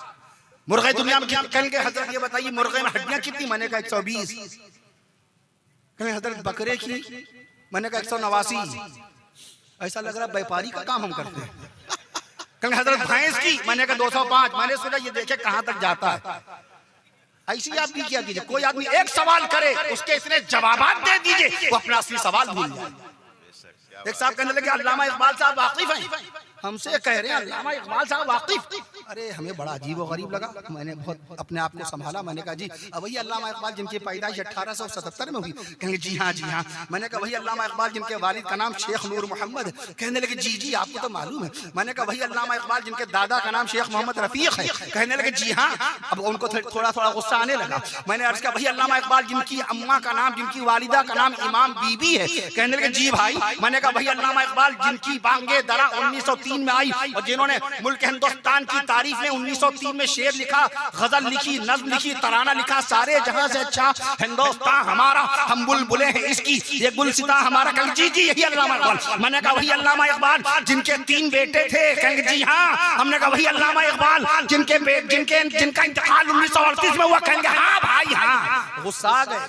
मुर्गे दुनिया में कहेंगे हजरत ये बताइए मुर्गे में हड्डियां कितनी? मैंने कहा 120। कहेंगे हजरत बकरे की? मैंने कहा 189। ऐसा लग रहा है व्यापारी का काम हम करते हैं। कहेंगे हजरत भैंस की? मैंने कहा 205। मैंने सोचा ये देखे कहां तक जाता है। ऐसी आप भी क्या कीजिए, कोई आदमी एक सवाल करे उसके इतने जवाब दे दीजिए वो अपना असली सवाल भूल जाए। एक साहब कहने लगे अल्लामा इकबाल साहब वाकिफ हैं? हमसे कह रहे हैं अल्लामा इकबाल साहब वाकिफ? अरे हमें बड़ा अजीब और गरीब लगा। मैंने बहुत अपने आप को संभाला। मैंने कहा जी वही अल्लामा इकबाल जिनकी पैदाइश 1877 में हुई? कहेंगे जी हाँ जी हाँ। मैंने कहा वही अल्लामा इकबाल जिनके वालिद का नाम शेख नूर मोहम्मद है? कहने लगे जी जी आपको तो मालूम है। मैंने कहा वही अल्लामा इकबाल जिनके दादा का नाम शेख मोहम्मद रफीक है? कहने लगे जी हाँ। अब उनको थोड़ा थोड़ा गुस्सा आने लगा। मैंने अर्ज किया वही अल्लामा इकबाल जिनकी अम्मा का नाम, जिनकी वालिदा का नाम इमाम बीबी है? कहने लगे जी भाई। मैंने कहा वही अल्लामा इकबाल जिनकी बांगे दरा 1903 में आई और जिन्होंने मुल्क हिंदुस्तान की तारीफ में 1903 में शेर लिखा, गजल लिखी, नज्म लिखी, तराना लिखा, सारे जहां से अच्छा हिंदुस्तान हमारा, हम बुलबुले हैं इसकी, ये गुलसिता हमारा। कल जी जी यही अल्लामा इकबाल। मैंने कहा वही अल्लामा इकबाल जिनके 3 बेटे थे? कहेंगे जी हाँ। हमने कहा वही अल्लामा इकबाल जिनका इंतकाल 1938 में हुआ? कहेंगे हाँ भाई हाँ। गुस्सा आ गए,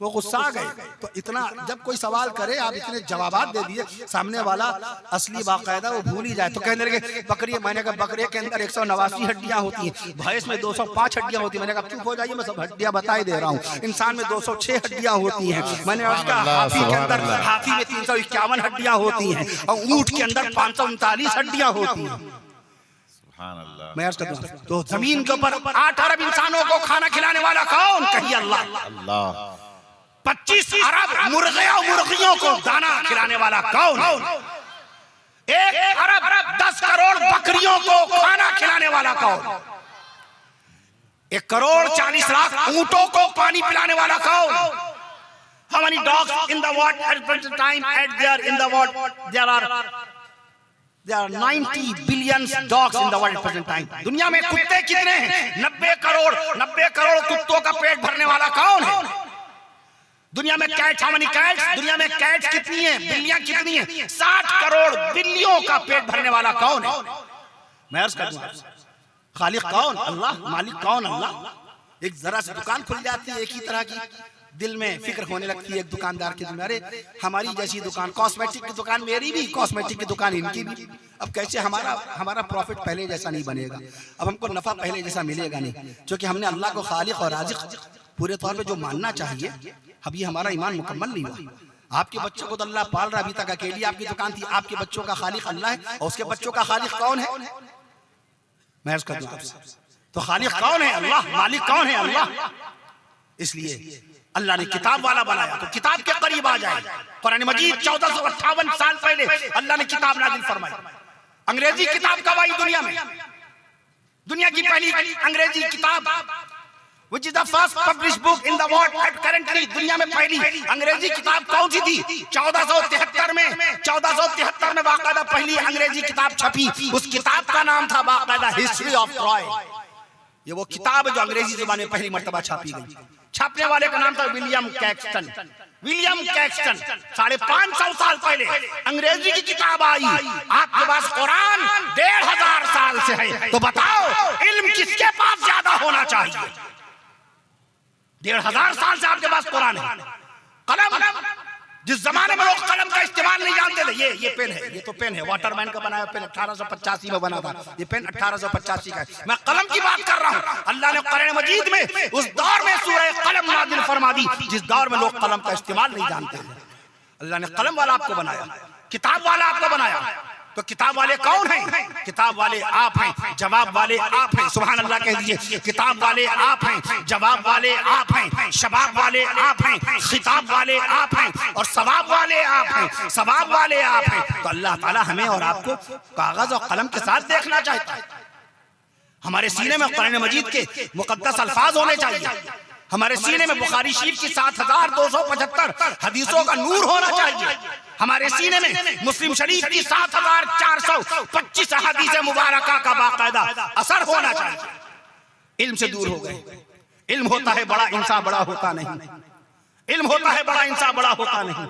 वो गुस्सा आ गए। तो इतना जब कोई सवाल करे आप इतने जवाबात दे दिए, सामने वाला असली बाकायदा वो भूल ही जाए। तो कहने लगे बकरी? मैंने कहा बकरे के अंदर 189 हड्डियां होती हैं, भैंस में 205 हड्डियां होती हैं। मैंने कहा चुप हो जाइए, मैं सब हड्डियां बताई दे रहा हूँ। इंसान में 206 हड्डियां होती हैं। मैंने कहा हाथी के अंदर, हाथी में 351 हड्डियां होती हैं और ऊंट के अंदर 539 हड्डियां होती हैं। मैं अर्ज करता हूं तो जमीन के ऊपर 8 अरब इंसानों को खाना खिलाने वाला कौन? कहिए अल्लाह। 25 अरब मुर्गे और मुर्गियों को दाना खिलाने वाला कौन? 1 अरब 10 करोड़ बकरियों को खाना खिलाने वाला कौन? 1 करोड़ 40 लाख ऊंटों को पानी पिलाने वाला कौन? How many dogs in the world at present time? At there in the world there are 90 billion dogs in the world at present time. दुनिया में कुत्ते कितने हैं? 90 करोड़ कुत्तों का पेट भरने वाला कौन है? दुनिया में कैट्स, how many cats? दुनिया में कैट्स कितनी है? बिल्लियां कितनी है? 60 करोड़ बिल्लियों का पेट भरने वाला कौन है? मैं अर्ज कर दूं खालिक कौन? अल्लाह। मालिक कौन? अल्लाह। एक जरा सी दुकान खुल जाती है एक ही तरह की, दिल में फिक्र होने लगती है एक दुकानदार की, अरे हमारी जैसी दुकान, कॉस्मेटिक की दुकान मेरी भी, कॉस्मेटिक की दुकान इनकी भी। अब कैसे हमारा प्रॉफिट पहले जैसा नहीं बनेगा, अब हमको नफा पहले जैसा मिलेगा नहीं, क्योंकि हमने अल्लाह को खालिक और राज़िक पूरे तौर पे जो मानना चाहिए, अभी हमारा ईमान मुकम्मल नहीं हुआ। आपके बच्चों को तो अल्लाह पाल रहा, अभी तक अकेली आपकी दुकान थी। आपके बच्चों का खालिक अल्लाह है और उसके बच्चों का खालिक कौन है? मैं अर्ज करता हूं आपसे, तो खालिक कौन है? अल्लाह। मालिक कौन है? अल्लाह। इसलिए अल्लाह ने किताब वाला बनाया तो किताब के करीब आ जाए। कुरान मजीद 1458 साल पहले अल्लाह ने किताब नाजिल फरमाई। अंग्रेजी किताब कब आई दुनिया में? दुनिया की पहली अंग्रेजी किताब which is the first published book in the world at currently, दुनिया में पहली अंग्रेजी किताब कौन सी थी? 1473 में 1473 में बाकायदा पहली अंग्रेजी किताब छपी। उस किताब का नाम था बाकायदा हिस्ट्री ऑफ ट्रॉय। ये वो किताब है जो अंग्रेजी जुबान में पहली मर्तबा छापी गई। छापने वाले का नाम था विलियम कैक्सटन। विलियम कैक्सटन 550 साल पहले अंग्रेजी की किताब आई। आपके पास कुरान 1500 साल से है, तो बताओ इल्म किसके पास ज्यादा होना चाहिए? 1500 साल से आपके पास कुरान है। कलम, जिस जमाने में लोग कलम का इस्तेमाल नहीं जानते थे, ये पेन है, ये तो पेन है, वाटरमैन का बनाया पेन 1885 में बना था। ये पेन 1885 का है। मैं कलम की बात कर रहा हूँ। अल्लाह ने कुरान मजीद में उस दौर में सूरह कलम नाज़िल फरमा दी जिस दौर में लोग कलम का इस्तेमाल नहीं जानते थे। अल्लाह ने कलम वाला आपको बनाया, किताब वाला आपको बनाया। तो किताब वाले कौन हैं? किताब वाले आप हैं, जवाब वाले आप हैं। सुभान अल्लाह कह दीजिए। किताब वाले आप हैं, जवाब वाले आप हैं, शबाब वाले आप हैं, खिताब वाले आप हैं और सवाब वाले आप हैं। सवाब वाले आप हैं। तो अल्लाह ताला हमें और आपको कागज और कलम के साथ देखना चाहता है। हमारे सीने में कुरान मजीद के मुकद्दस अल्फाज होने चाहिए। हमारे सीने में बुखारी शरीफ की 7275 हदीसों का नूर होना चाहिए। हमारे सीने में मुस्लिम शरीफ की 7425 हदीस मुबारका का बाकायदा असर होना चाहिए। इल्म से दूर हो गए। इल्म होता है बड़ा, इंसान बड़ा होता नहीं। इल्म होता है बड़ा, इंसान बड़ा होता नहीं।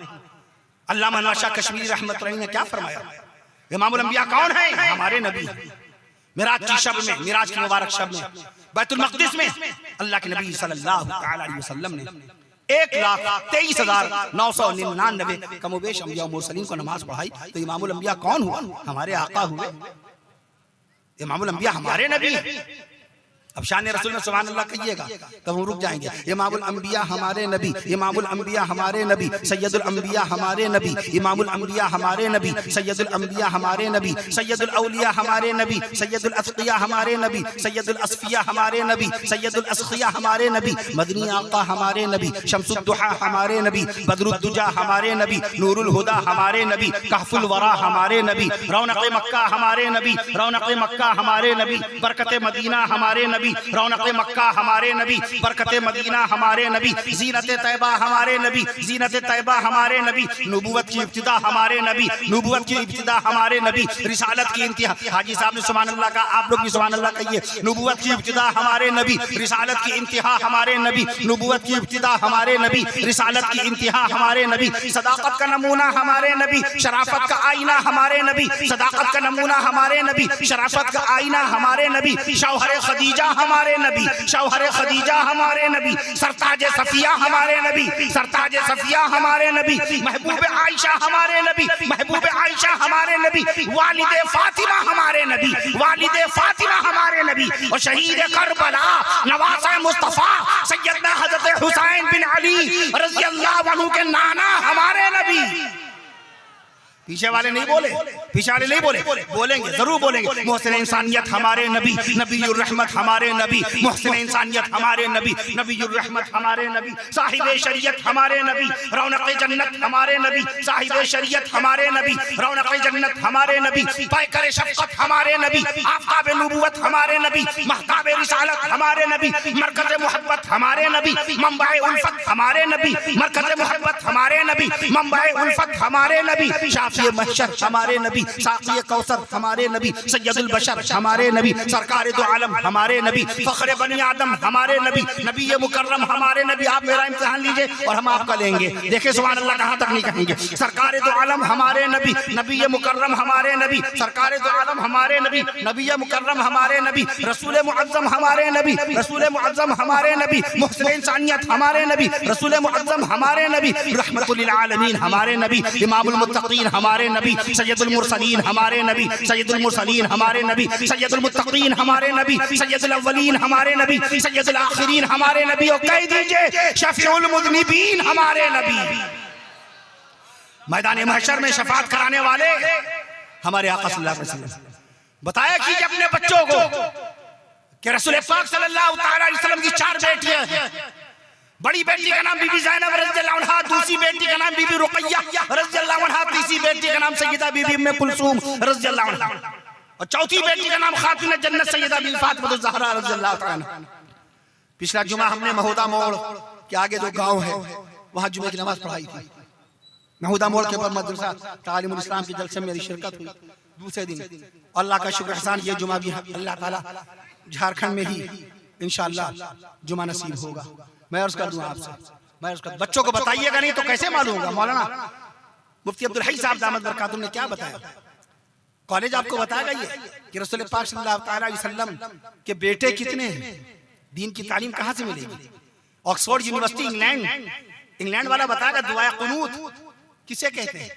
अल्लामा नवाज शाह कश्मीरी रहमतुल्लाह अलैह ने क्या फरमाया? इमामुल अंबिया कौन है? हमारे नबी। मिराज की शब में, मिराज की मुबारक शब में बैतुल मक़दिस में अल्लाह के नबी सल्लल्लाहु अलैहि वसल्लम ने 1,23,999 कमोबेश अंबिया और मुरसलीन को नमाज पढ़ाई। तो इमामुल अंबिया कौन हुआ? हमारे आका हुए। इमामुल अंबिया हमारे नबी। अब शान रसूल में सुभान अल्लाह कहिएगा तब हम रुक जाएंगे। इमामुल अंबिया हमारे नबी, इमामुल अंबिया हमारे नबी, सैयदुल अंबिया हमारे नबी, इमामुल अंबिया हमारे नबी, सैयदुल अंबिया हमारे नबी, सैयदुल औलिया हमारे नबी, सैयदुल अस्किया हमारे नबी, सैयदुल अस्फिया हमारे नबी, सैयदुल अस्खिया हमारे नबी, मदनी आका हमारे नबी, शम्सुद दुहा हमारे नबी, बदरुद्दुजा हमारे नबी, नूरुल हुदा हमारे नबी, कहफुल वरा हमारे नबी, रौनक मक्का हमारे नबी, रौनक मक्का हमारे नबी, बरकत मदीना हमारे नबी, रौनक मक्का हमारे नबी, बरकत मदीना हमारे नबी, जीनत तैयबा हमारे नबी, जीनत तैयबा हमारे नबी, नबूवत की इब्तिदा हमारे नबी, नबूवत की इब्तिदा हमारे नबी, रिसालत की इंतहा। हाजी साहब ने सुभान अल्लाह का, आप लोग भी सुभान अल्लाह कहिए। नबूवत की इब्तिदा हमारे नबी, रिसालत की इंतहा हमारे नबी, नबूवत की इब्तिदा हमारे नबी, रिसालत की इंतहा हमारे नबी, सदाकत का नमूना हमारे नबी, शराफत का आईना हमारे नबी, सदाकत का नमूना हमारे नबी, शराफत का आईना हमारे नबी, शौहर खदीजा हमारे नबी, शौहर खदीजा हमारे नबी, सरताज सफिया हमारे नबी, सरताज सफिया हमारे नबी, महबूब आयशा हमारे नबी, महबूब आयशा हमारे नबी, वालिदे फातिमा हमारे नबी, वालिदे फातिमा हमारे नबी और शहीद करबला नवासा मुस्तफा सैयदना हजरत हुसैन बिन अली रज़ियल्लाहु अन्हु के नाना हमारे नबी। पीछे वाले नहीं बोले, पीछे वाले नहीं बोले, बोलेंगे, जरूर बोलेंगे। मोहसिन इंसानियत हमारे नबी, नबीयुर रहमत हमारे नबी, मोहसिन इंसानियत हमारे नबी, नबीयुर रहमत हमारे नबी, साहिब शरीयत हमारे नबी, रौनक जन्नत हमारे नबी, साहिब शरीयत हमारे नबी, रौनक जन्नत हमारे नबी, पैकर शफ़क़त हमारे नबी, आफ़ताब नबुव्वत हमारे नबी, महताब रिसालत हमारे नबी, मरकज़ मोहब्बत हमारे नबी, मंबाए उल्फत हमारे नबी, मरकज़ मोहब्बत हमारे नबी, मंबाए उल्फत हमारे नबी, ये महशर हमारे नबी, साक़ी कौसर हमारे नबी, सैयदुल बशर हमारे नबी, सरकार दो आलम हमारे नबी, फ़ख्र बनी आदम हमारे नबी, नबी मुकर्रम हमारे नबी। आप मेरा इम्तिहान लीजिए और हम आपका लेंगे। देखिए सुभान अल्लाह कहाँ तक नहीं कहेंगे। सरकार दो आलम हमारे नबी, नबी मुकर्रम हमारे नबी, सरकार दो आलम हमारे नबी, नबी मुकर्रम हमारे नबी, रसूल मुअज़्ज़म हमारे नबी, रसूल मुअज़्ज़म हमारे नबी, मुहसिन इंसानियत हमारे नबी, रसूल मुअज़्ज़म हमारे नबी, रहमतुल लिल आलमीन हमारे नबी, इमामुल मुत्तक़ीन हमारे नबी, सैयदुल मुरसलीन हमारे नबी, सैयदुल मुरसलीन हमारे नबी, सैयदुल मुत्तकीन हमारे नबी, सैयदुल अव्वलीन हमारे नबी, सैयदुल आखिरीन हमारे नबी, और कह दीजिए शफीउल मुज़निबीन हमारे नबी। मैदान महशर में शफाअत कराने वाले हमारे आका सल्लल्लाहु अलैहि वसल्लम। बताया कीजिए अपने बच्चों को कि रसूल पाक सल्लल्लाहु अलैहि वसल्लम की 4 बेटियां हैं। बड़ी बेटी का नाम बीबी ज़ैनब रज़ियल्लाहु अन्हा, दूसरी बेटी का नाम बीबी रुक़ैया रज़ियल्लाहु अन्हा, तीसरी बेटी का नाम सैयदा बीबी उम्मे कुलसूम रज़ियल्लाहु अन्हा, और चौथी बेटी का नाम खातून जन्नत सैयदा बीबी फातिमा ज़हरा रज़ियल्लाहु अन्हा। पिछला जुमा हमने महुदा मोड़ के आगे जो गांव है वहां जुमे की नमाज पढ़ाई थी। महुदा मोड़ के पर मदरसा तालीमुल इस्लाम के जलसे में मेरी शिरकत हुई। दूसरे दिन अल्लाह का शुक्र एहसान, ये जुमा भी अल्लाह ताला झारखंड में ही इंशाअल्लाह जुमा नसीब होगा। मैं अर्ज कर दूं आपसे, मैं अर्ज कर, बच्चों को बताइएगा नहीं तो कैसे मालूम होगा। मौलाना मुफ्ती अब्दुल हई साहब दामद बरकातुहू ने क्या बताया, कॉलेज आपको बताएगा ये कि रसूल पाक सल्लल्लाहु अलैहि वसल्लम के बेटे कितने हैं, दीन की तालीम कहाँ से मिलेगी। ऑक्सफोर्ड यूनिवर्सिटी इंग्लैंड वाला बताएगा दुआए कुनूत किसे कहते हैं।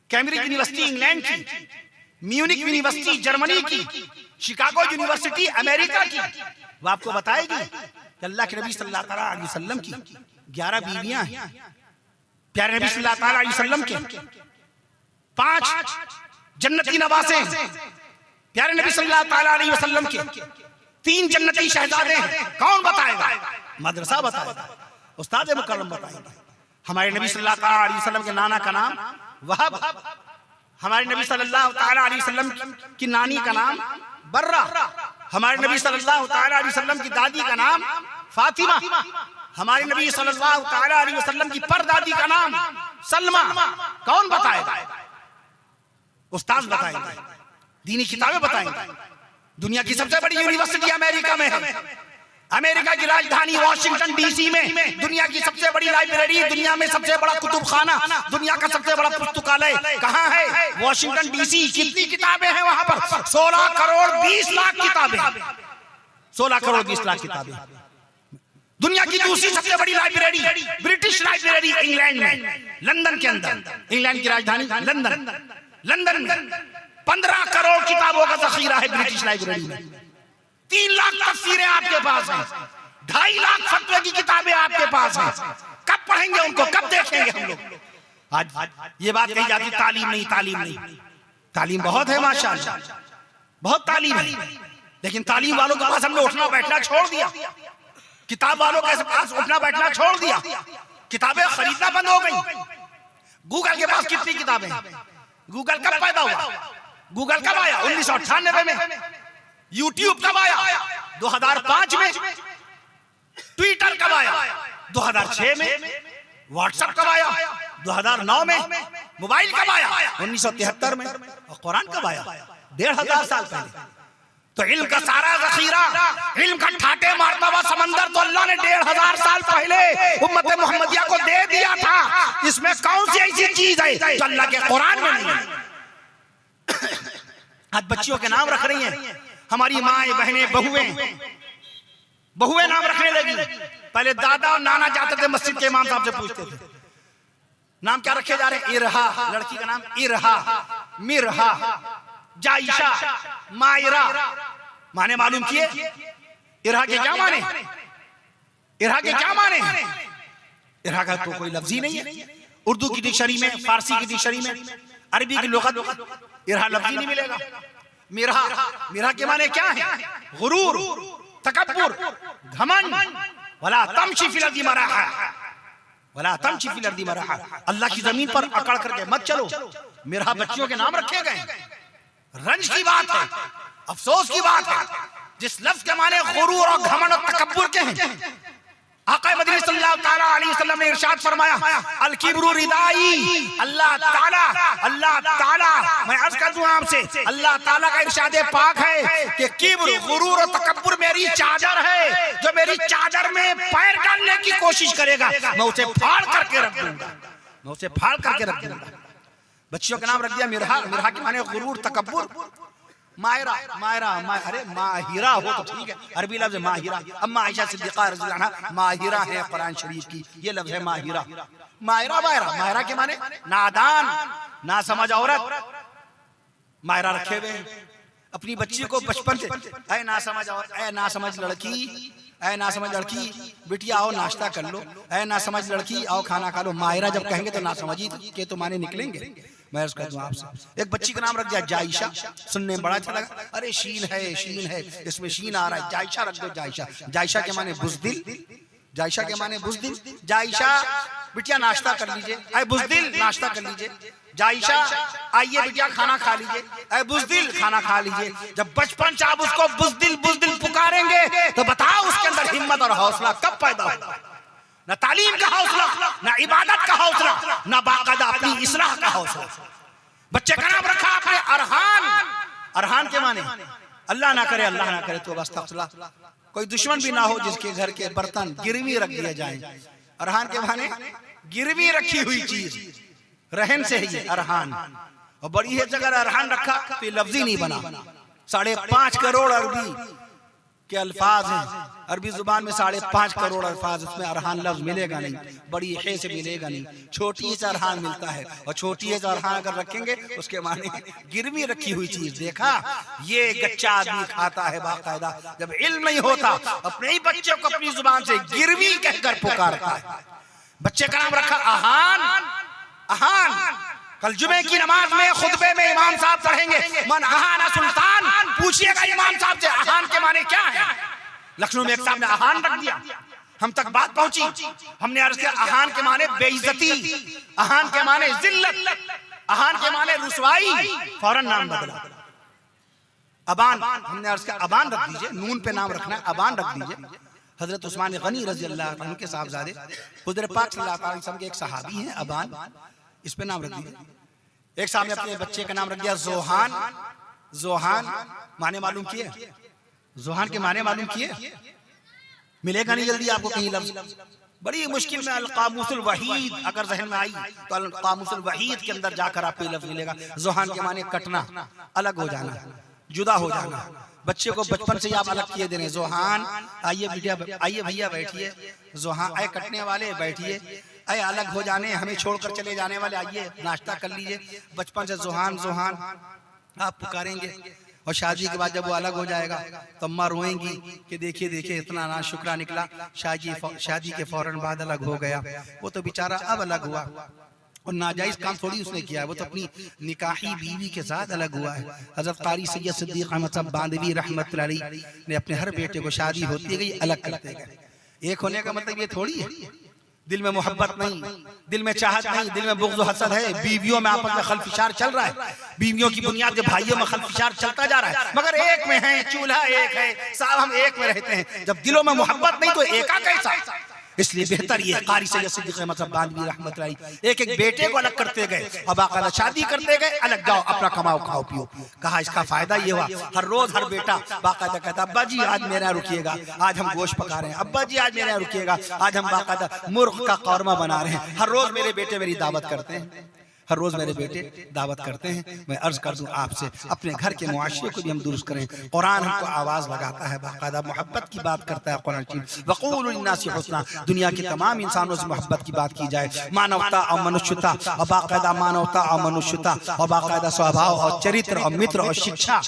कैम्ब्रिज यूनिवर्सिटी इंग्लैंड की, म्यूनिक यूनिवर्सिटी जर्मनी की, शिकागो यूनिवर्सिटी अमेरिका की, वो आपको बताएगी कि अल्लाह के नबी सल्लल्लाहु अलैहि वसल्लम की 11 बीवियां हैं। प्यारे नबी सल्लल्लाहु अलैहि वसल्लम के 5 जन्नती नवासे हैं। प्यारे नबी सल्लल्लाहु अलैहि वसल्लम के 3 जन्नती शहजादे हैं। कौन बताएगा? मदरसा बताएगा, उस्ताद मुकर्रम बताएंगे। हमारे नबी सल्लल्लाहु अलैहि वसल्लम के नाना का नाम वहब, हमारे नबी सल्लल्लाहु अलैहि वसल्लम की नानी का नाम बर्रा, हमारे नबी सल्लल्लाहु अलैहि वसल्लम की दादी का नाम फातिमा, हमारे नबी सल्लल्लाहु अलैहि वसल्लम की परदादी का नाम सलमा। कौन बताएगा? उस्ताद बताएंगे, दीनी किताबें बताएंगे। दुनिया की सबसे बड़ी यूनिवर्सिटी अमेरिका में है। अमेरिका की राजधानी वॉशिंगटन डीसी में दुनिया की सबसे बड़ी लाइब्रेरी, दुनिया में सबसे बड़ा कुतुब खाना, दुनिया का सबसे बड़ा पुस्तकालय कहाँ है? Washington DC. कितनी किताबें हैं वहां पर? 16 करोड़ 20 लाख किताबें, 16 करोड़ 20 लाख किताबें। दुनिया की दूसरी सबसे बड़ी लाइब्रेरी ब्रिटिश लाइब्रेरी इंग्लैंड में, लंदन के अंदर, इंग्लैंड की राजधानी लंदन में 15 करोड़ किताबों का जखीरा है ब्रिटिश लाइब्रेरी में। 3 लाख तफसीरें आपके पास हैं, 2.5 लाख फतवे की किताबें आपके पास हैं। कब पढ़ेंगे उनको, कब देखेंगे हम लोग? आज ये बात कही जाती तालीम नहीं, तालीम नहीं। तालीम बहुत है माशाअल्लाह, बहुत तालीम है, लेकिन तालीम वालों के पास हमने उठना बैठना छोड़ दिया। किताब वालों के पास उठना बैठना छोड़ दिया, किताबें खरीदना बंद हो गई। गूगल के पास कितनी किताबें? गूगल कब पैदा हुआ? गूगल कब आया? 1998 में। यूट्यूब कब आया? 2005 में। ट्विटर कब आया? 2006 में। व्हाट्सएप कब आया? 2009 में। मोबाइल कब आया? 1973 में। और कुरान कब आया? 1500 साल पहले। तो इल्म का सारा जखीरा, इल्म का ठाटे मारता हुआ समंदर तो अल्लाह ने 1500 साल पहले उम्मत मोहम्मदिया को दे दिया था। इसमें कौन सी ऐसी चीज है जो अल्लाह के कुरान में नहीं है? आज बच्चियों के नाम रख रही हैं हमारी माएं, बहनें, बहुएं नाम रखने लगी। पहले दादा और नाना जाते थे मस्जिद के इमाम साहब से पूछते थे नाम क्या रखे जा रहे हैं? इरहा, लड़की का नाम इरहा, मिरहा, जायशा, मायरा। माने मालूम किए? इरहा के क्या माने? इरहा के क्या माने? इरहा का तो कोई लफ्ज ही नहीं है। उर्दू की डिक्शनरी में, फारसी की डिक्शनरी में, अरबी की लुगत इरहा लफ्ज ही नहीं मिलेगा। मिरहा, मिरहा के माने क्या है? गुरूर, तकब्बुर, घमंड। वला तमशी फिल अर्दी मराहा, वला तमशी फिल अर्दी मराहा। अल्लाह की जमीन पर अकड़ करके मत चलो। मिरहा बच्चियों के नाम रखे गए। रंज की बात है, अफसोस की बात है, जिस लफ्ज के माने गुरूर और घमंड और तकब्बुर के हैं। आका मदनी सल्लल्लाहु अलैहि वसल्लम ने इरशाद फरमाया, अल किब्रु रिदाई। अल्लाह ताला, मैं अर्ज कर दूं आपसे, अल्लाह ताला का इरशाद पाक है कि किब्र, गुरूर और तकब्बुर मेरी चादर है। जो मेरी चादर में पैर डालने की कोशिश करेगा मैं उसे फाड़ करके रख दूंगा, मैं उसे फाड़ करके रख दूंगा। बच्चियों का नाम रख दिया मिरहा। मिरहा के माने गुरूर, तकब्बुर। मायरा, अरे माहिरा हो तो ठीक है, अरबी लफ्ज माहिरा। अम्मा आयशा सिद्दीक़ा रज़ियल्लाहु अन्हा माहिरा है कुरान शरीफ की, ये लफ्ज है माहिरा। मायरा के माने नादान, ना समझ औरत। मायरा रखे हुए हैं, अपनी बच्ची को बचपन से ऐ ना समझ और ऐ ना समझ लड़की, ऐ ना समझ लड़की बिटिया आओ नाश्ता कर लो, ऐ ना समझ लड़की आओ खाना खा लो। मायरा जब कहेंगे तो ना समझी के तो माने निकलेंगे। मैं उसका दूं आपसे, एक बच्ची का नाम रख दिया जायशा, सुनने में बड़ा अच्छा लगा। अरे शीन है, इसमें शीन आ रहा है, जायशा रख दो। जायशा, जायशा के माने बुज़दिल, जायशा के माने बुज़दिल। जायशा बिटिया नाश्ता कर लीजिए, ऐ बुज़दिल नाश्ता कर लीजिए। जायशा आइए बिटिया खाना खा लीजिए, ऐ बुज़दिल खाना खा लीजिए। जब बचपन से आप उसको बुज़दिल बुज़दिल पुकारेंगे तो बताओ उसके अंदर हिम्मत और हौसला कब पैदा होगा? न तालीम का हौसला, न इबादत का हौसला, न बाकायदा अपनी इस्लाह का हौसला। बच्चे का नाम रखा आपने अरहान। अरहान के माने अल्लाह ना करे, अल्लाह ना करे तो अस्तगफिरुल्लाह, कोई दुश्मन भी ना हो जिसके घर के बर्तन गिरवी रख दिए जाएं। अरहान के माने गिरवी रखी हुई चीज, रहन से ही अरहान। और बड़ी है जगह अरहान रखा तो ये लफ्ज ही नहीं बना। 5.5 करोड़ अरबी के अल्फाज हैं, अरबी जुबान में 5.5 करोड़ अल्फाज, उसमें अरहान लफ्ज मिलेगा नहीं, बड़ी है से मिलेगा नहीं, छोटी से अरहान मिलता है। और छोटी से अरहान अगर रखेंगे उसके माने गिरवी रखी हुई चीज। देखा ये गच्चा आदमी खाता है बाकायदा, जब इल्म नहीं होता अपने ही बच्चे को अपनी जुबान से गिरवी कहकर पुकारता है। बच्चे का नाम रखा अहान। अहान कल जुमे की नमाज में खुतबे में इमाम साहब पढ़ेंगे, मन अहाना सुल्तान, पूछिएगा इमाम साहब से अहान के माने क्या है। लखनऊ में एक साहब ने अहान रख दिया, हम तक बात पहुंची, हमने अर्ज किया अहान के माने बेइज्जती, अहान के माने जिल्लत, अहान के माने रुसवाई, फौरन नाम बदला। अबान, हमने अर्ज किया अबान रख दीजिए, नून पे नाम रखना है, अबान रख दीजिए। हजरत उस्मान गनी रजी अल्लाह अन्हु के साहबजादे हुज़ूर पाक सल्लल्लाहु अलैहि वसल्लम के एक सहाबी हैं अबान, इस पे नाम रख दिया। एक साहब ने अपने बच्चे का नाम रख दिया ज़ोहान। ज़ोहान माने मालूम किए, ज़ोहान के माने मालूम किए, मिलेगा नहीं जल्दी आपको कहीं लफ्ज, बड़ी मुश्किल में। अल कामुसुल वहीद अगर ज़हन में आई तो अल कामुसुल वहीद के अंदर जाकर आपको लफ्ज मिलेगा। ज़ोहान के माने कटना, अलग हो जाना, जुदा हो जाना। बच्चे को बचपन से ही आप अलग किए दे रहे हैं। ज़ोहान आइए बिटिया, आइए भैया बैठिए, ज़ोहान आए कटने वाले बैठिए, आए अलग हो जाने हमें छोड़कर चले जाने वाले आइए नाश्ता कर लीजिए। बचपन से ज़ोहान ज़ोहान आप पुकारेंगे और शादी के बाद जब वो अलग हो जाएगा तो अम्मा रोएंगी कि देखिए देखिए इतना ना शुक्रा निकला, शादी के फौरन बाद अलग हो गया। वो तो बेचारा अब अलग हुआ और नाजायज काम थोड़ी उसने किया है, वो तो अपनी निकाही बीवी के साथ अलग हुआ है। हज़रत क़ारी सैयद सिद्दीक़ अहमद साहब बांदवी रहमतुल्लाह अलैह ने अपने हर बेटे को शादी होती गई अलग करते गए। एक होने का मतलब ये थोड़ी है दिल में मोहब्बत नहीं, दिल में चाहत नहीं, दिल में बुग़्ज़ हसद है। बीवियों में आपस में खलफिशार चल रहा है, बीवियों की बुनियाद के भाइयों में खलफिशार चलता जा रहा है, मगर एक में है, चूल्हा एक है, साहब हम एक में रहते हैं। जब दिलों में मोहब्बत नहीं तो एका कैसा? इसलिए बेहतर ये क़ारी सैयद सिद्दीक़ अहमद साहब बांदवी रहमतुल्लाह अलैह एक एक बेटे को अलग करते गए और बाकायदा शादी करते गए, अलग जाओ अपना कमाओ खाओ पियो। कहा इसका फायदा ये हुआ हर रोज हर बेटा बाकायदा कहता अब्बा जी आज मेरे यहाँ रुकिएगा, आज हम गोश्त पका रहे हैं, अब्बा जी आज मेरे यहाँ रुकिएगा, आज हम बाकायदा मुर्ग का कौरमा बना रहे हैं। हर रोज मेरे बेटे मेरी दावत करते हैं, हर रोज मेरे बेटे दावत करते हैं। मैं अर्ज कर दूं आपसे अपने घर के मुआशरे को भी हम दुरुस्त करें। कुरान हमको आवाज लगाता है, बाकायदा मोहब्बत की बात करता है कुरान शरीफ, वक़ूलु लिन्नासि हुस्ना, दुनिया के तमाम इंसानों से मोहब्बत की बात की जाए, मानवता और मनुष्यता और बाकायदा मानवता और मनुष्यता और बाकायदा स्वभाव और चरित्र और मित्र और शिक्षा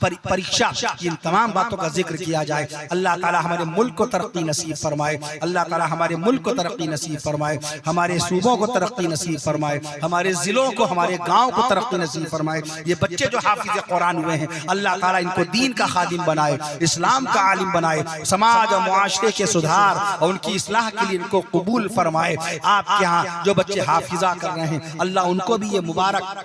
परीक्षा, इन तमाम बातों का जिक्र किया जाए। अल्लाह ताला हमारे मुल्क को तरक्की नसीब फरमाए, अल्लाह ताला हमारे मुल्क को तरक्की नसीब फरमाए, हमारे सूबों को तरक्की नसीब फरमाए, हमारे जिलों को हमारे गांव को तरक्की नसीब फरमाए। ये बच्चे जो हाफिज कुरान हुए हैं अल्लाह ताला इनको दीन का खादिम बनाए, इस्लाम का आलिम बनाए, समाज और मुआशरे के सुधार और उनकी इस्लाह के लिए इनको कबूल फरमाए। आपके यहाँ जो बच्चे हाफिजा कर रहे हैं अल्लाह उनको भी ये मुबारक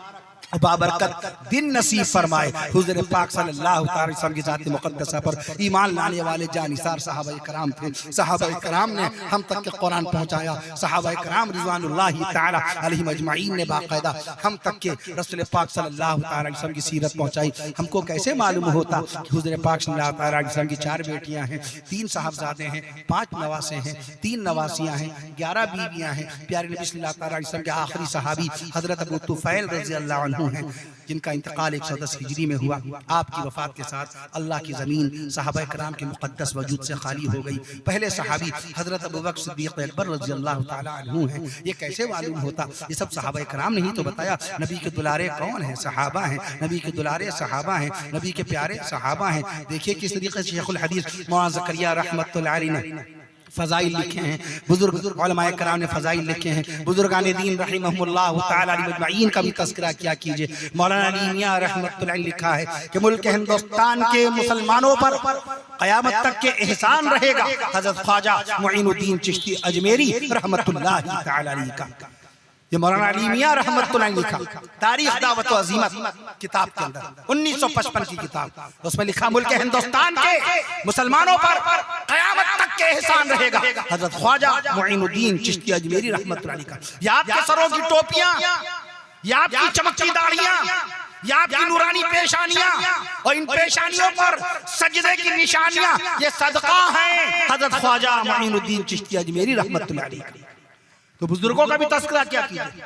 बाबरकत दिन नसीब फरमाए। हुज़ूर पाक सल्लल्लाहु अलैहि वसल्लम की ज़ात मुक़द्दसा पर ईमान लाने वाले जानिसार सहाबा कराम थे। सहाबा कराम ने हम तक के कुरान पहुँचाया, सहाबा कराम रिज़वानुल्लाहि ताला अलैहिम अजमईन ने बाकायदा हम तक के रसूल पाक सल्लल्लाहु अलैहि वसल्लम की सीरत पहुँचाई। हमको कैसे मालूम होता कि हुज़ूर पाक सल्लल्लाहु अलैहि वसल्लम की 4 बेटियाँ हैं, 3 साहबजादे हैं, 5 नवासे हैं, 3 नवासियाँ हैं, 11 बीवियाँ हैं। प्यारे नबी सल्लल्लाहु अलैहि वसल्लम के आखिरी सहाबी हज़रत अबू तुफ़ैल रज़ी अल्लाह अन्हु हैं, जिनका इंतकाल 110 हिजरी में हुआ। आपकी वफात के साथ अल्लाह की ज़मीन सहाबा कराम के मुक़द्दस वजूद से खाली हो गई। पहले सहाबी हज़रत अबू बकर सिद्दीक़ अकबर रज़ियल्लाहु ताला अन्हु हैं। ये कैसे मालूम होता? ये सब सहाबा कराम ने ही तो बताया। नबी के दुलारे कौन हैं? सहाबा हैं। नबी के दुलारे सहाबा हैं, नबी के प्यारे सहाबा हैं। देखिए किस तरीके से शेखुल हदीस मौलाना ज़करिया रहमतुल्लाह अलैहि ने फ़ज़ाइल लिखे हैं, बुजुर्ग उलमाए कराम ने फ़ज़ाइल लिखे हैं। बुजुर्गान दीन रहमहुमुल्लाह तआला अजमईन का भी तज़किरा किया कीजिए। मौलाना अली मियां रहमतुल्लाह अलैहि लिखा है कि मुल्क हिंदुस्तान के मुसलमानों पर क़यामत तक के एहसान रहेगा हज़रत ख्वाजा मुईनुद्दीन चिश्ती अजमेरी रहमतुल्लाह तआला अलैहि का। ये मौलाना अली मियां रहमतुल्लाह अलैहि लिखा तारीख़ दावत व अज़ीमत किताब के अंदर 1955 की किताब, उसमें लिखा मुल्क हिंदुस्तान के मुसलमानों पर क़यामत तक के एहसान रहेगा हज़रत ख्वाजा मुईनुद्दीन चिश्ती अजमेरी रहमतुल्लाह अलैहि का। ये आपके सरों की टोपियां, ये आपकी चमकती दाढ़ियां, ये आपकी नूरानी पेशानियां और इन पेशानियों पर सजदे की निशानियां, ये सदका हैं हज़रत ख्वाजा मुईनुद्दीन चिश्ती अजमेरी रहमतुल्लाह अलैहि। तो बुजुर्गों का भी तज़किरा क्या कीजिए,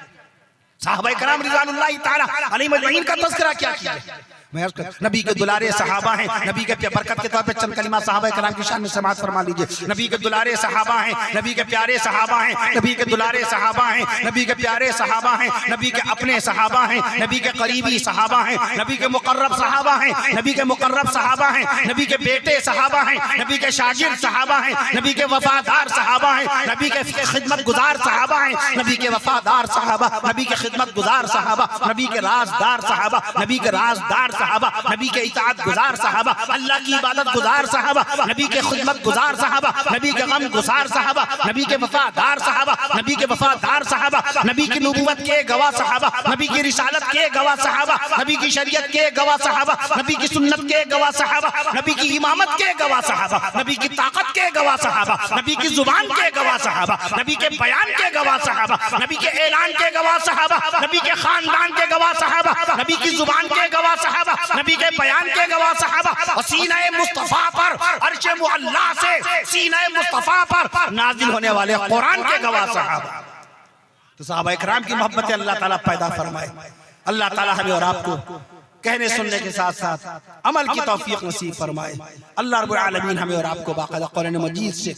साहबा कराम रिज़वानुल्लाहि ताला अलैहिम अजमईन का तज़किरा क्या कीजिए। नबी के दुलारे सहाबा हैं, नबी के बरकत के तौर पे चंद कलिमा साहबा कराम की शान में समाअत फरमा लीजिए। नबी के दुलारे सहाबा हैं, नबी के प्यारे सहाबा हैं, नबी के दुलारे सहाबा हैं, नबी के प्यारे सहाबा हैं, नबी के अपने सहाबा हैं, नबी के करीबी सहाबा हैं, नबी के मुकर्रब सहाबा हैं, नबी के मुकर्रब सहाबा हैं, नबी के बेटे सहाबा हैं, नबी के शागिर्द सहाबा हैं, नबी के वफादार सहाबा हैं, नबी के खिदमत गुजार सहाबा हैं, नबी के वफादार सहाबा, नबी के खिदमत गुजार सहाबा, नबी के राजदार सहाबा, नबी के राजदार सहाबा, नबी के इताअत गुजार सहाबा, अल्लाह की इबादत गुजार सहाबा, नबी के खिदमत गुजार सहाबा, नबी के गम गुजार सहाबा, नबी के वफादार सहाबा, नबी के वफादार सहाबा, नबी की नबूवत के गवाह सहाबा, नबी की रिसालत के गवाह सहाबा, नबी की शरीयत के गवाह सहाबा, नबी की सुन्नत के गवाह सहाबा, नबी की इमामत के गवाह सहाबा, नबी की ताकत के गवाह सहाबा, नबी की जुबान के गवाह सहाबा, नबी के बयान के गवाह सहाबा, नबी के ऐलान के गवाह सहाबा, नबी के खानदान के गवाह सहाबा, नबी की जुबान के गवाह सहाबा, नबी के बयान के गवाह सहाबा और सीने मुस्तफा पर अर्शे मुअल्ला से सीने मुस्तफा पर नाजिल होने वाले कुरान के गवाह सहाबा। तो सहाबा इकराम की मोहब्बत अल्लाह ताला पैदा फरमाए। अल्लाह ताला हमें और आपको कहने सुनने के साथ साथ अमल की तौफीक नसीब फरमाए। अल्लाह रब्बुल आलमीन हमें और आपको बाकायदा कुरान मजीद से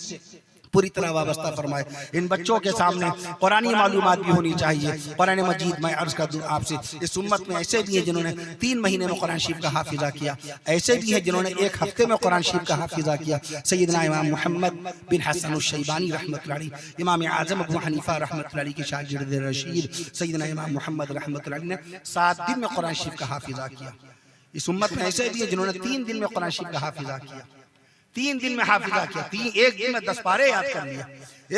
पूरी तरह वाबस्ता फरमाए। इन बच्चों के सामने कुरानी मालूमात भी होनी चाहिए। कुरान मजीद मैं अर्ज कर दूं आपसे, इस उम्मत में ऐसे भी हैं जिन्होंने 3 महीने में कुरान शरीफ का हाफिजा किया, ऐसे भी हैं जिन्होंने 1 हफ्ते में कुरान शरीफ का हाफिजा किया। सैयदना इमाम मोहम्मद बिन हसन अश-शैबानी रहमतुल्लाह अलैह, इमाम आज़म अबू हनीफा रहमतुल्लाह अलैह के शागिर्द रशीद सैयदना इमाम मोहम्मद रहमतुल्लाह अलैह ने 7 दिन में कुरान शरीफ का हाफिजा किया। इस उम्मत में ऐसे भी हैं जिन्होंने 3 दिन में कुरान शरीफ का हाफिजा किया, 3 दिन में हाफिजा किया, 1 दिन में 10 पारे याद कर लिया,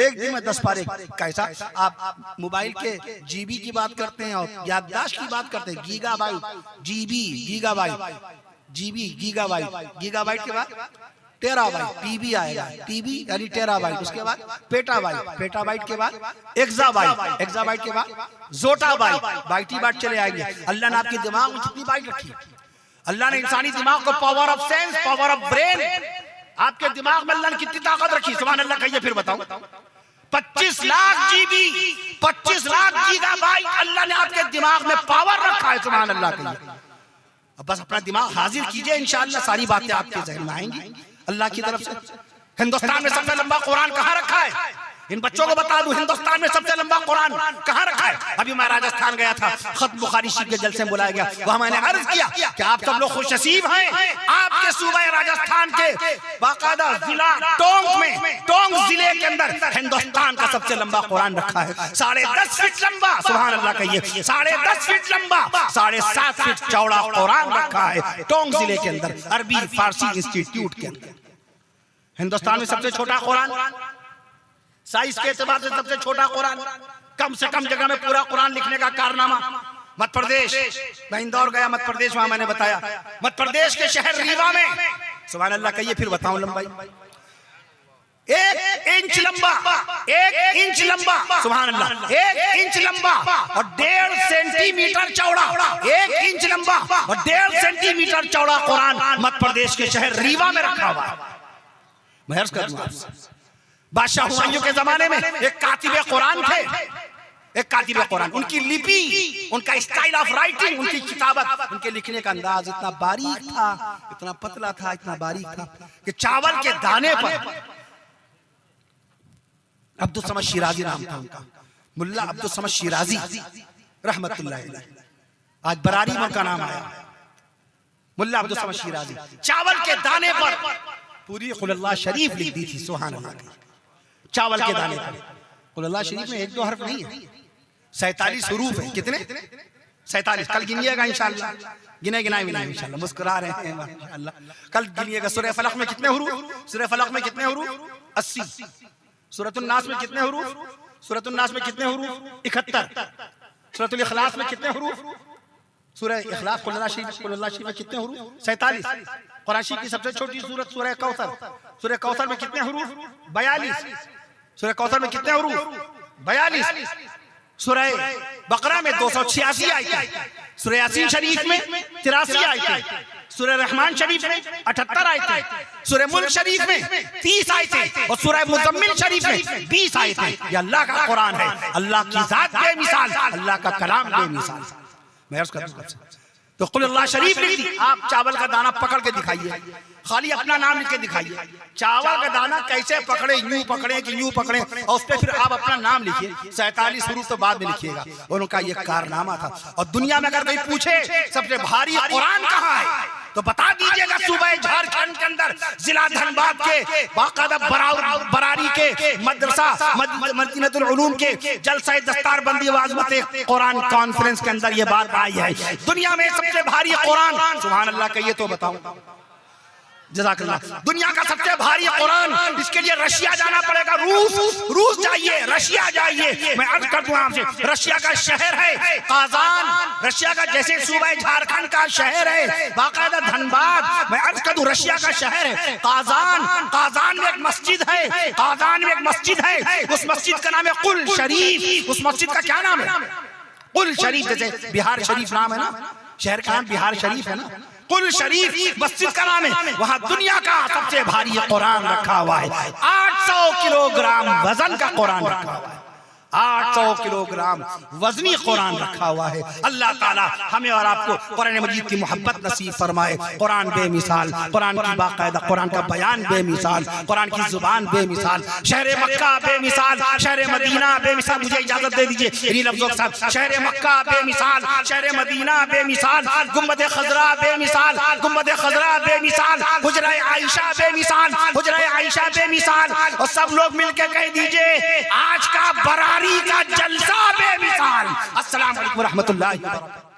1 दिन में 10 पारे। कैसा आप मोबाइल के जीबी की बात करते हैं और याददाश्त की बात करते हैं, gigabyte, GB, gigabyte, GB, gigabyte, gigabyte के बाद टेराबाइट, टीबी आएगा, टीबी यानी टेराबाइट, उसके बाद पेटाबाइट, पेटाबाइट के बाद एक्साबाइट, एक्साबाइट के बाद जोटाबाइट, बाइटी बाइट चले आएंगे। अल्लाह ने आपके दिमाग में कितनी बाइट रखी? अल्लाह ने इंसानी दिमाग को power of sense, power of brain, आपके दिमाग में अल्लाह ने कितनी ताकत रखी? सुभान अल्लाह कहिए फिर बताऊं। 25 लाख जीबी, 25 लाख गीगाबाइट अल्लाह ने आपके दिमाग में पावर रखा है। सुभान अल्लाह कहिए। अब बस अपना दिमाग हाजिर कीजिए, इंशाअल्लाह सारी बातें आपके ज़हन में आएंगी अल्लाह की तरफ से। हिंदुस्तान में सबसे लंबा कुरान कहाँ रखा है? इन बच्चों को बता दूं, हिंदुस्तान में सबसे लंबा कुरान कहाँ रखा है? अभी मैं राजस्थान गया था, खत्म बुखारी शरीफ के जलसे में बुलाया गया, वहां मैंने अर्ज किया कि आप सब लोग खुशनसीब हैं, आपके सूबा राजस्थान के बाकायदा जिला टोंक में, टोंक जिले के अंदर हिंदुस्तान का सबसे लंबा कुरान रखा है। 10.5 फीट लंबा, सुभान अल्लाह कहिए, 10.5 फीट लंबा, 7.5 फीट चौड़ा कुरान रखा है टोंक जिले के अंदर, अरबी फारसी इंस्टीट्यूट के अंदर। हिंदुस्तान में सबसे छोटा कुरान, साइज के एतबार से सबसे छोटा कुरान, कम से कम जगह में पूरा कुरान लिखने का कारनामा मध्य प्रदेश। मैं इंदौर गया, मध्य प्रदेश, वहां मैंने बताया मध्य प्रदेश के शहर रीवा में, सुभान अल्लाह कहिए फिर बताऊं लंबाई, 1 इंच लंबा, 1 इंच लंबा, सुभान अल्लाह, 1 इंच लंबा और 1.5 सेंटीमीटर चौड़ा, 1 इंच लंबा और 1.5 सेंटीमीटर चौड़ा कुरान मध्य प्रदेश के शहर रीवा में रखा हुआ है। मैं अर्ज कर दूं आपसे, बादशाह हुमायूं के जमाने में एक कातिबे कुरान थे, एक कातिब कुरान, उनकी लिपि, उनका स्टाइल ऑफ राइटिंग, उनकी किताबत, उनके लिखने का अंदाज इतना बारीक था, इतना पतला था, इतना बारीक था कि चावल के दाने पर, अब्दुल समद शिराजी नाम था उनका, मुल्ला अब्दुल समद शिराजी रहमतुल्लाह अलैह, आज बरारी में उनका नाम आया, मुल्ला अब्दुल समद शिराजी। चावल के दाने पर पूरी कुल अल्लाह शरीफ लिख दी थी, सुभान अल्लाह की, चावल के दाने पर। कुल अल्लाह शरीफ में एक दो हर्फ नहीं है, 47 हुरूफ है। कितने? 47। कल गिनिएगा इंशाअल्लाह, गिने गिनाए भी नहीं इंशाअल्लाह, मुस्कुरा रहे हैं माशाअल्लाह। कल गिनिएगा सूरह फलक में कितने हुरूफ, सूरह फलक में कितने हुरूफ, 80। सूरतुन नास में कितने हुरूफ, सूरतुन नास में कितने हुरूफ, 71। सूरतुल इखलास में कितने हुरूफ, सूरह इखलास कुल अल्लाह शरीफ में कितने हुरूफ, 47। कुरान शरीफ की सबसे छोटी सूरत सूरह कौसर, सूरह कौसर में कितने हुरूफ, 42। सूरह कौसर में कितने हुरूफ, 42। सूरह बकरा में 286 आयतें, सूरह यासीन शरीफ में 83 आयतें, सूरह रहमान शरीफ में 78 आयतें, सूरह मुल्क शरीफ में 30 आयतें और सूरह मुज़म्मिल शरीफ में 20 आयतें। ये अल्लाह का कुरान है, अल्लाह की जात बेमिसाल, अल्लाह का कलाम बेमिसाल। मैं अर्ज़ करता हूं तो कुल अल्लाह शरीफ लिख दी। आप चावल का दाना पकड़ के दिखाइए, खाली अपना नाम लिख के दिखाइए। चावल का दाना कैसे पकड़े, यूं पकड़े कि यूं पकड़े, और उस पर फिर आप अपना नाम लिखिए। 47 हुरूफ तो बाद में लिखिएगा। और उनका ये कारनामा था। और दुनिया में अगर कोई पूछे सबसे भारी कुरान कहाँ है, तो बता दीजिएगा सूबे झारखंड के अंदर जिला धनबाद के बाकायदा बरारी के मदरसा मदीनतुल उलूम के जलसा दस्तारबंदी व अज़मत कुरान कॉन्फ्रेंस के अंदर ये बात आई है। दुनिया में सबसे भारी कुरान, सुभान अल्लाह, कहिए तो बताऊं। जज़ाकल्लाह। दुनिया का सबसे भारी कुरान, इसके लिए रशिया जाना पड़ेगा, रूस जाइए, रशिया जाइए। मैं अर्ज कर दूं आपसे, रशिया का शहर है काजान, रशिया का जैसे सूबा झारखंड का शहर है बाकायदा धनबाद, मैं अर्ज कर दूं रशिया का शहर है काजान। काजान में एक मस्जिद है, काजान में एक मस्जिद है, उस मस्जिद का नाम है कुल शरीफ। उस मस्जिद का क्या नाम है, कुल शरीफ। जैसे बिहार शरीफ नाम है ना, शहर का नाम बिहार शरीफ है ना, कुल शरीफ मस्जिद का नाम है। वहां दुनिया का सबसे भारी कुरान रखा हुआ है। 800 किलोग्राम वजन का कुरान रखा हुआ है, 800 किलोग्राम वजनी कुरान रखा हुआ है। अल्लाह ताला हमें और आपको कुरान मजीद की मोहब्बत नसीब फरमाए। कुरान बेमिसाल, कुरान की बाकायदा कुरान का बयान बेमिसाल, कुरान की जुबान बेमिसाल, शहर मक्का बेमिसाल, शहर मदीना बेमिसाल। मुझे इजाजत दे दीजिए इन लफ्जों के साथ, शहर मक्का बेमिसाल, शहर मदीना बेमिसाल, गुंबद खजरा बेमिसाल, गुंबद खजरा बेमिसाल, हुजरा आयशा बेमिसाल, हुजरा आयशा बेमिसाल। और सब लोग मिलकर कह दीजिए आज का बरारी का जलसा बेमिसाल। अस्सलाम वालेकुम व रहमतुल्लाहि व बरकातहू।